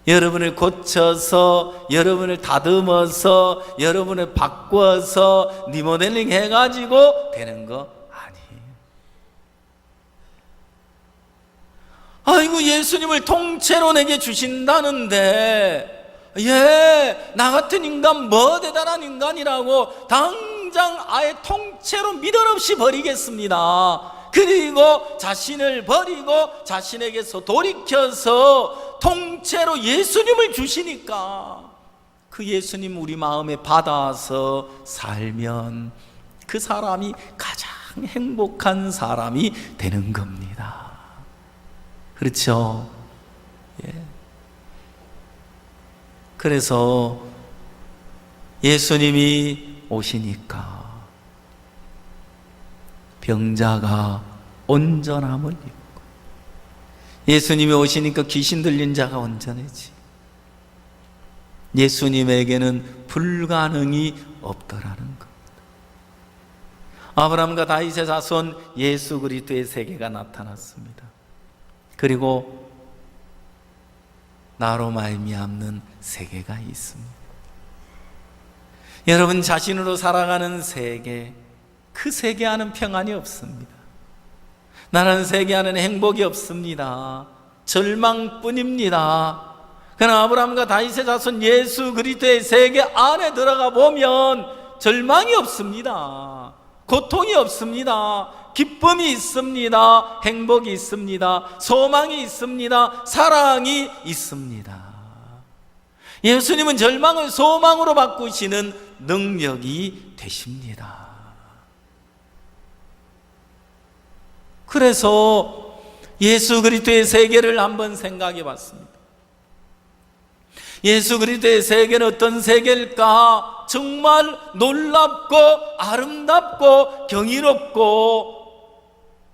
여러분을 고쳐서, 여러분을 다듬어서, 여러분을 바꿔서 리모델링 해가지고 되는 거 아니에요. 아이고, 예수님을 통째로 내게 주신다는데, 나 같은 인간 뭐 대단한 인간이라고 당장 아예 통째로 미련 없이 버리겠습니다. 그리고 자신을 버리고 자신에게서 돌이켜서 통째로 예수님을 주시니까 그 예수님 우리 마음에 받아서 살면 그 사람이 가장 행복한 사람이 되는 겁니다. 그렇죠? 예. 그래서 예수님이 오시니까 병자가 온전함을 입고, 예수님이 오시니까 귀신 들린 자가 온전해지, 예수님에게는 불가능이 없더라는 겁니다. 아브라함과 다윗의 자손 예수 그리스도의 세계가 나타났습니다. 그리고 나로 말미암는 세계가 있습니다. 여러분 자신으로 살아가는 세계, 그 세계 안은 평안이 없습니다. 나는 세계 안은 행복이 없습니다. 절망뿐입니다. 그러나 아브라함과 다윗의 자손 예수 그리스도의 세계 안에 들어가 보면 절망이 없습니다. 고통이 없습니다. 기쁨이 있습니다. 행복이 있습니다. 소망이 있습니다. 사랑이 있습니다. 예수님은 절망을 소망으로 바꾸시는 능력이 되십니다. 그래서 예수 그리스도의 세계를 한번 생각해 봤습니다. 예수 그리스도의 세계는 어떤 세계일까? 정말 놀랍고 아름답고 경이롭고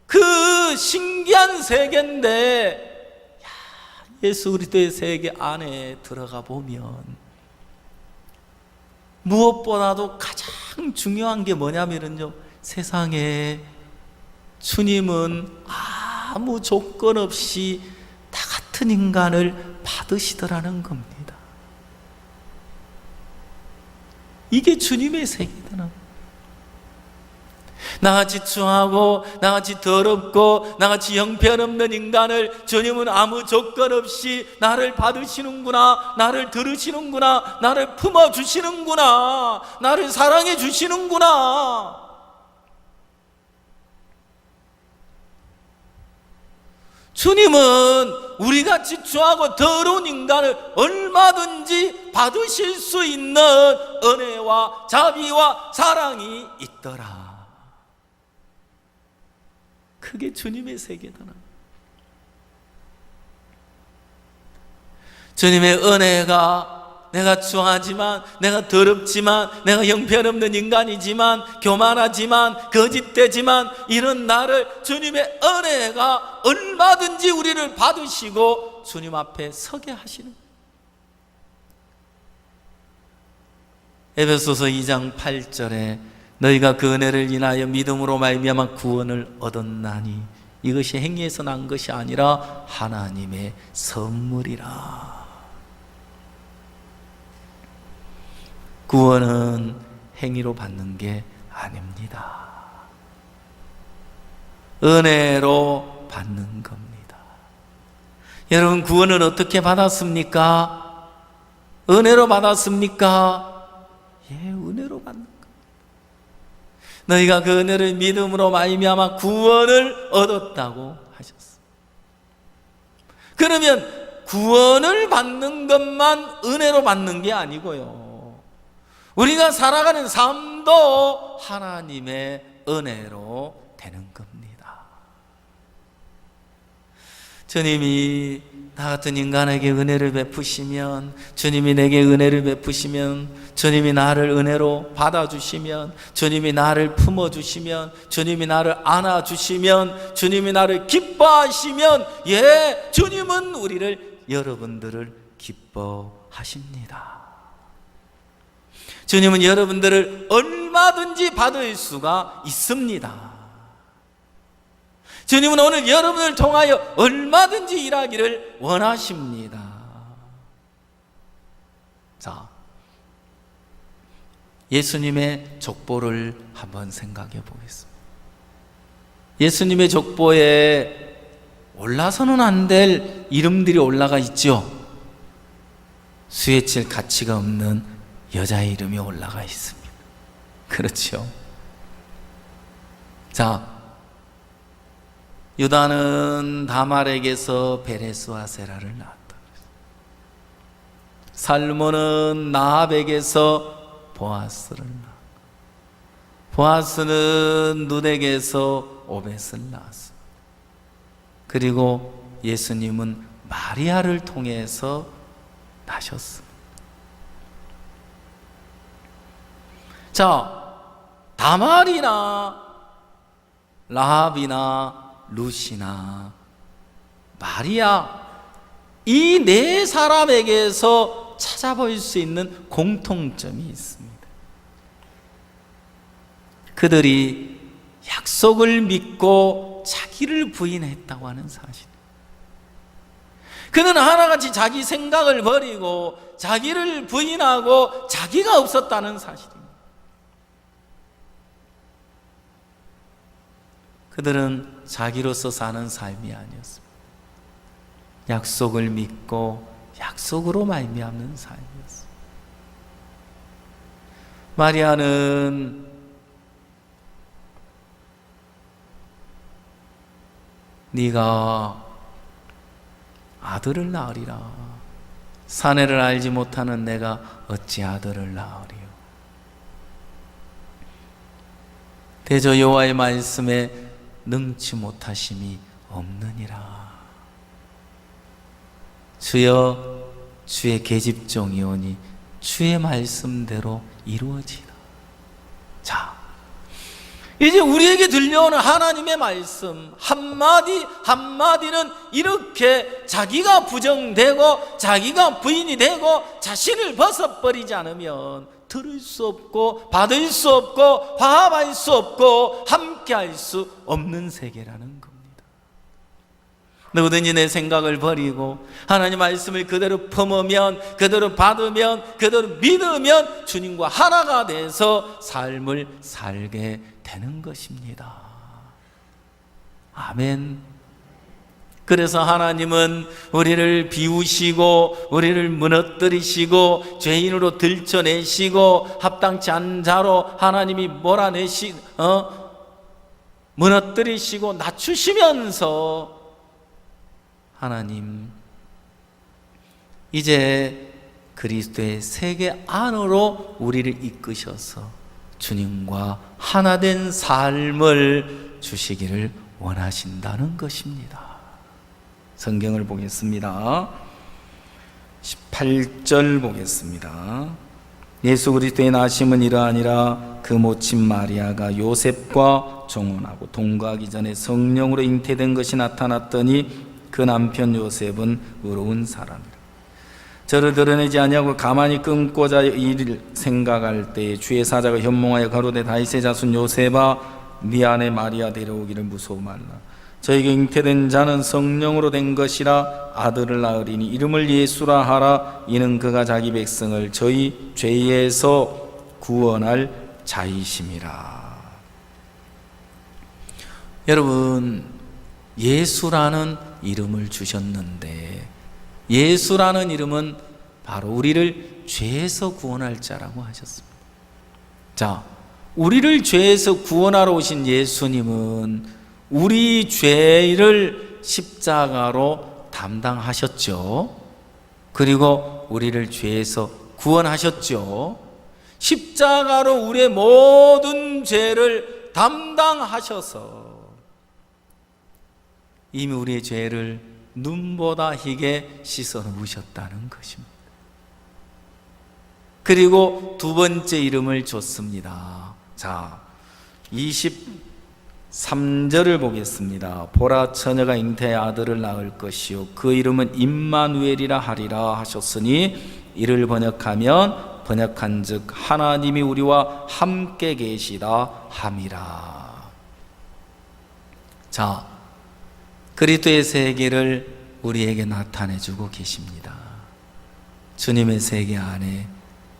그 신기한 세계인데, 예수 그리스도의 세계 안에 들어가 보면 무엇보다도 가장 중요한 게 뭐냐면요, 세상에 주님은 아무 조건 없이 나 같은 인간을 받으시더라는 겁니다. 이게 주님의 세계다. 나같이 추하고 나같이 더럽고 나같이 형편없는 인간을 주님은 아무 조건 없이 나를 받으시는구나, 나를 들으시는구나, 나를 품어주시는구나, 나를 사랑해 주시는구나. 주님은 우리같이 추하고 더러운 인간을 얼마든지 받으실 수 있는 은혜와 자비와 사랑이 있더라. 그게 주님의 세계더라. 주님의 은혜가 내가 추하지만, 내가 더럽지만, 내가 형편없는 인간이지만, 교만하지만, 거짓되지만, 이런 나를 주님의 은혜가 얼마든지 우리를 받으시고 주님 앞에 서게 하시는 거예요. 에베소서 2장 8절에 너희가 그 은혜를 인하여 믿음으로 말미암아 구원을 얻었나니 이것이 행위에서 난 것이 아니라 하나님의 선물이라. 구원은 행위로 받는 게 아닙니다. 은혜로 받는 겁니다. 여러분, 구원은 어떻게 받았습니까? 은혜로 받았습니까? 예, 은혜로 받는 겁니다. 너희가 그 은혜를 믿음으로 말미암아 구원을 얻었다고 하셨어요. 그러면 구원을 받는 것만 은혜로 받는 게 아니고요, 우리가 살아가는 삶도 하나님의 은혜로 되는 겁니다. 주님이 나 같은 인간에게 은혜를 베푸시면, 주님이 내게 은혜를 베푸시면, 주님이 나를 은혜로 받아주시면, 주님이 나를 품어주시면, 주님이 나를 안아주시면, 주님이 나를 기뻐하시면, 예, 주님은 우리를, 여러분들을 기뻐하십니다. 주님은 여러분들을 얼마든지 받을 수가 있습니다. 주님은 오늘 여러분을 통하여 얼마든지 일하기를 원하십니다. 자, 예수님의 족보를 한번 생각해 보겠습니다. 예수님의 족보에 올라서는 안 될 이름들이 올라가 있죠. 수혜칠 가치가 없는 여자의 이름이 올라가 있습니다. 그렇죠. 자, 유다는 다말에게서 베레스와 세라를 낳았다. 살몬은 나합에게서 보아스를 낳았다. 보아스는 룻에게서 오벳을 낳았습니다. 그리고 예수님은 마리아를 통해서 나셨습니다. 자, 다말이나 라합이나 룻이나 마리아, 이 네 사람에게서 찾아볼 수 있는 공통점이 있습니다. 그들이 약속을 믿고 자기를 부인했다고 하는 사실. 그는 하나같이 자기 생각을 버리고 자기를 부인하고 자기가 없었다는 사실입니다. 그들은 자기로서 사는 삶이 아니었습니다. 약속을 믿고 약속으로 말미암는 삶이었습니다. 마리아는 네가 아들을 낳으리라. 사내를 알지 못하는 내가 어찌 아들을 낳으리요. 대저 여호와의 말씀에 능치 못하심이 없느니라. 주여, 주의 계집종이오니 주의 말씀대로 이루어지라. 자, 이제 우리에게 들려오는 하나님의 말씀 한마디 한마디는 이렇게 자기가 부정되고 자기가 부인이 되고 자신을 벗어버리지 않으면 들을 수 없고 받을 수 없고 화합할 수 없고 함께할 수 없는 세계라는 겁니다. 누구든지 내 생각을 버리고 하나님 말씀을 그대로 품으면, 그대로 받으면, 그대로 믿으면 주님과 하나가 돼서 삶을 살게 되는 것입니다. 아멘. 그래서 하나님은 우리를 비우시고 우리를 무너뜨리시고 죄인으로 들춰내시고 합당치 않은 자로 하나님이 무너뜨리시고 낮추시면서 하나님 이제 그리스도의 세계 안으로 우리를 이끄셔서 주님과 하나 된 삶을 주시기를 원하신다는 것입니다. 성경을 보겠습니다. 18절 보겠습니다. 예수 그리스도의 나심은 이러하니라. 그 모친 마리아가 요셉과 정혼하고 동거하기 전에 성령으로 잉태된 것이 나타났더니 그 남편 요셉은 의로운 사람이라. 저를 드러내지 아니하고 가만히 끊고자 이를 생각할 때에 주의 사자가 현몽하여 가로되 다윗의 자손 요셉아, 네 아내 마리아 데려오기를 무서워 말라. 저에게 잉태된 자는 성령으로 된 것이라. 아들을 낳으리니 이름을 예수라 하라. 이는 그가 자기 백성을 저희 죄에서 구원할 자이심이라. 여러분, 예수라는 이름을 주셨는데 예수라는 이름은 바로 우리를 죄에서 구원할 자라고 하셨습니다. 자, 우리를 죄에서 구원하러 오신 예수님은 우리 죄를 십자가로 담당하셨죠. 그리고 우리를 죄에서 구원하셨죠. 십자가로 우리의 모든 죄를 담당하셔서 이미 우리의 죄를 눈보다 희게 씻어 놓으셨다는 것입니다. 그리고 두 번째 이름을 줬습니다. 자, 23절을 보겠습니다. 보라, 처녀가 잉태의 아들을 낳을 것이요 그 이름은 임마누엘이라 하리라 하셨으니 이를 번역한 즉 하나님이 우리와 함께 계시다 함이라. 자, 그리스도의 세계를 우리에게 나타내주고 계십니다. 주님의 세계 안에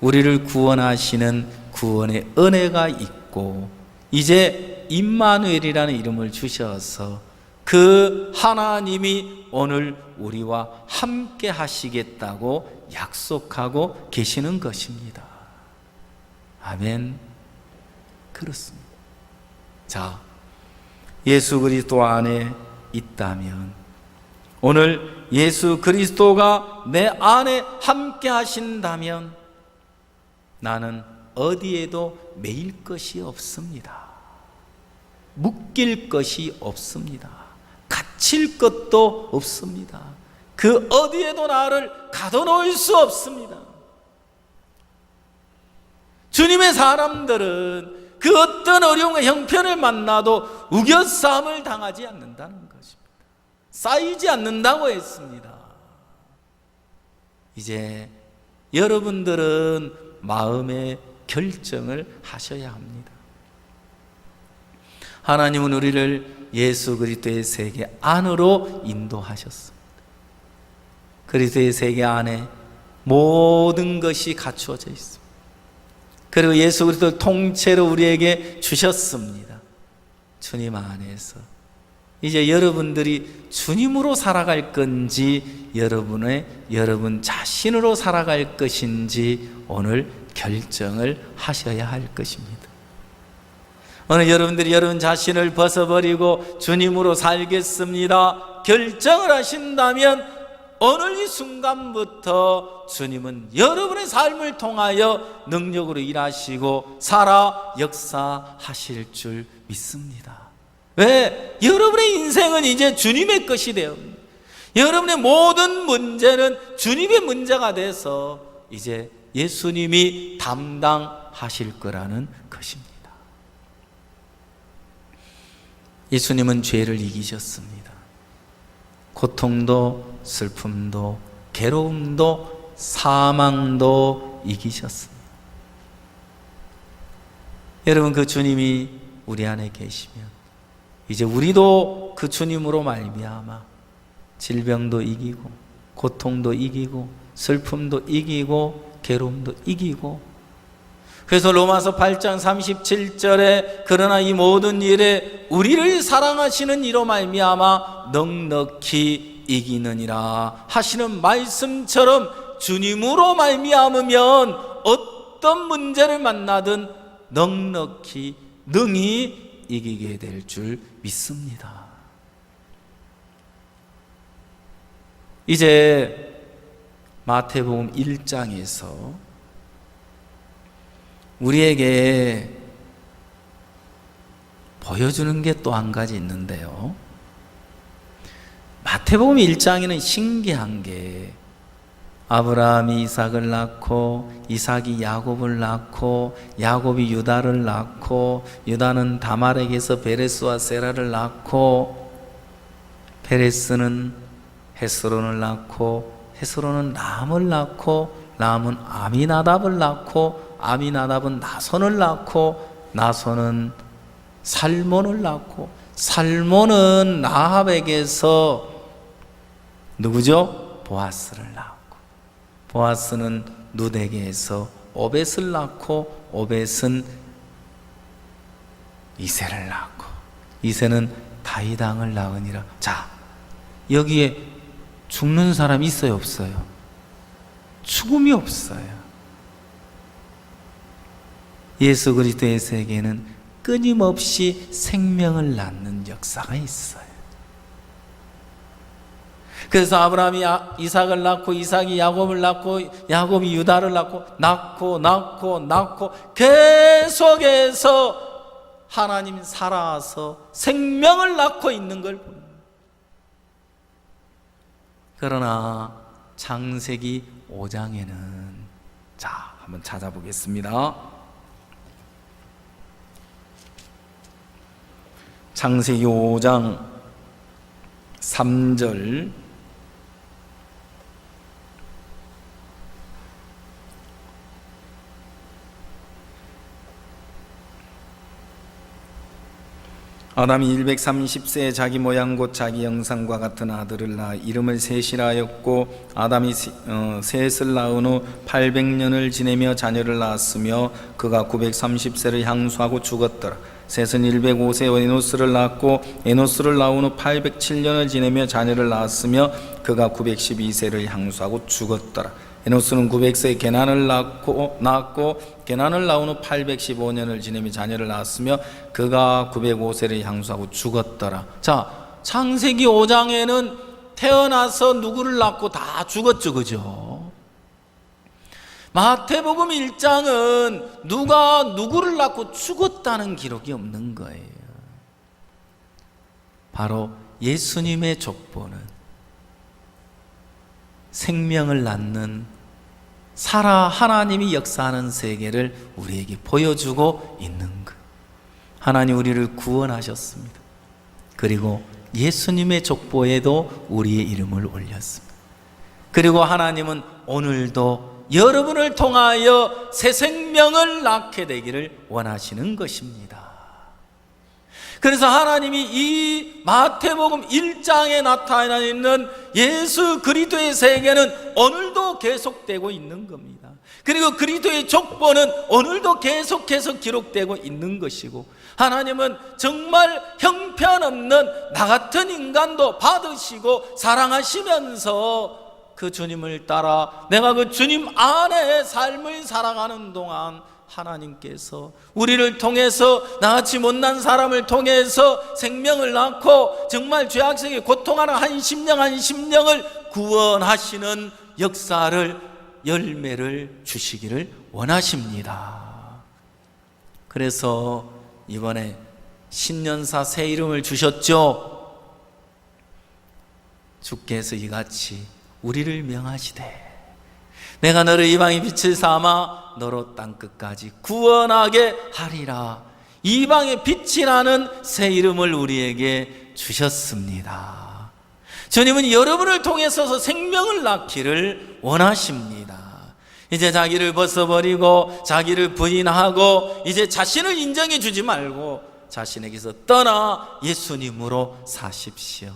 우리를 구원하시는 구원의 은혜가 있고 이제 임마누엘이라는 이름을 주셔서 그 하나님이 오늘 우리와 함께 하시겠다고 약속하고 계시는 것입니다. 아멘. 그렇습니다. 자, 예수 그리스도 안에 있다면, 오늘 예수 그리스도가 내 안에 함께 하신다면 나는 어디에도 매일 것이 없습니다. 묶일 것이 없습니다. 갇힐 것도 없습니다. 그 어디에도 나를 가둬놓을 수 없습니다. 주님의 사람들은 그 어떤 어려움과 형편을 만나도 우겨싸움을 당하지 않는다는 것입니다. 쌓이지 않는다고 했습니다. 이제 여러분들은 마음의 결정을 하셔야 합니다. 하나님은 우리를 예수 그리스도의 세계 안으로 인도하셨습니다. 그리스도의 세계 안에 모든 것이 갖추어져 있습니다. 그리고 예수 그리스도를 통째로 우리에게 주셨습니다. 주님 안에서 이제 여러분들이 주님으로 살아갈 건지 여러분 자신으로 살아갈 것인지 오늘 결정을 하셔야 할 것입니다. 오늘 여러분들이 여러분 자신을 벗어버리고 주님으로 살겠습니다 결정을 하신다면 오늘 이 순간부터 주님은 여러분의 삶을 통하여 능력으로 일하시고 살아 역사하실 줄 믿습니다. 왜? 여러분의 인생은 이제 주님의 것이 되었습니다. 여러분의 모든 문제는 주님의 문제가 돼서 이제 예수님이 담당하실 거라는 것입니다. 예수님은 죄를 이기셨습니다. 고통도 슬픔도 괴로움도 사망도 이기셨습니다. 여러분, 그 주님이 우리 안에 계시면 이제 우리도 그 주님으로 말미암아 질병도 이기고 고통도 이기고 슬픔도 이기고 괴로움도 이기고, 그래서 로마서 8장 37절에 그러나 이 모든 일에 우리를 사랑하시는 이로 말미암아 넉넉히 이기느니라 하시는 말씀처럼 주님으로 말미암으면 어떤 문제를 만나든 넉넉히 능히 이기게 될 줄 믿습니다. 이제 마태복음 1장에서 우리에게 보여주는 게 또 한 가지 있는데요. 마태복음 1장에는 신기한 게 아브라함이 이삭을 낳고 이삭이 야곱을 낳고 야곱이 유다를 낳고 유다는 다말에게서 베레스와 세라를 낳고 베레스는 헤스론을 낳고 헤스론은 람을 낳고 람은 아미나답을 낳고 아미나답은 나손을 낳고 나손은 살몬을 낳고 살몬은 라합에게서 누구죠? 보아스를 낳고 보아스는 누데게에서 오벳을 낳고 오벳은 이새를 낳고 이새는 다윗 왕을 낳으니라. 자, 여기에 죽는 사람 있어요, 없어요? 죽음이 없어요. 예수 그리스도의 세계는 끊임없이 생명을 낳는 역사가 있어요. 그래서 아브라함이 이삭을 낳고 이삭이 야곱을 낳고 야곱이 유다를 낳고 계속해서 하나님 살아서 생명을 낳고 있는 걸 봅니다. 그러나 창세기 5장에는 자, 한번 찾아보겠습니다. 창세기 5장 3절 아담이 130세에 자기 모양 곧 자기 형상과 같은 아들을 낳아 이름을 셋이라 하였고, 아담이 셋을 낳은 후 800년을 지내며 자녀를 낳았으며 그가 930세를 향수하고 죽었더라. 셋은 105세에 에노스를 낳았고, 에노스를 낳은 후 807년을 지내며 자녀를 낳았으며 그가 912세를 향수하고 죽었더라. 에노스는 900세에 게난을 낳고 게난을 낳은 후 815년을 지내며 자녀를 낳았으며 그가 905세를 향수하고 죽었더라. 자, 창세기 5장에는 태어나서 누구를 낳고 다 죽었죠, 그죠? 마태복음 1장은 누가 누구를 낳고 죽었다는 기록이 없는 거예요. 바로 예수님의 족보는 생명을 낳는 하나님이 역사하는 세계를 우리에게 보여주고 있는 거예요. 하나님 우리를 구원하셨습니다. 그리고 예수님의 족보에도 우리의 이름을 올렸습니다. 그리고 하나님은 오늘도 여러분을 통하여 새 생명을 낳게 되기를 원하시는 것입니다. 그래서 하나님이 이 마태복음 1장에 나타나 있는 예수 그리스도의 세계는 오늘도 계속되고 있는 겁니다. 그리고 그리스도의 족보는 오늘도 계속해서 기록되고 있는 것이고, 하나님은 정말 형편없는 나 같은 인간도 받으시고 사랑하시면서 그 주님을 따라 내가 그 주님 안에 삶을 살아가는 동안 하나님께서 우리를 통해서 나같이 못난 사람을 통해서 생명을 낳고 정말 죄악성에 고통하는 한 심령을 구원하시는 역사를, 열매를 주시기를 원하십니다. 그래서 이번에 신년사 새 이름을 주셨죠. 주께서 이같이 우리를 명하시되 내가 너를 이방의 빛을 삼아 너로 땅끝까지 구원하게 하리라. 이방의 빛이라는 새 이름을 우리에게 주셨습니다. 주님은 여러분을 통해서 생명을 낳기를 원하십니다. 이제 자기를 벗어버리고 자기를 부인하고 이제 자신을 인정해 주지 말고 자신에게서 떠나 예수님으로 사십시오.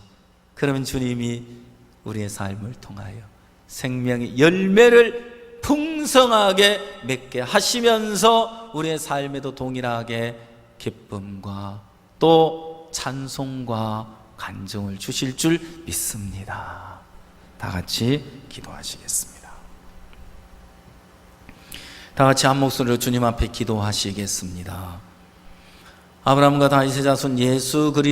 그러면 주님이 우리의 삶을 통하여 생명의 열매를 풍성하게 맺게 하시면서 우리의 삶에도 동일하게 기쁨과 또 찬송과 간증을 주실 줄 믿습니다. 다 같이 기도하시겠습니다. 다 같이 한 목소리로 주님 앞에 기도하시겠습니다. 아브라함과 다윗의 자손 예수 그리스도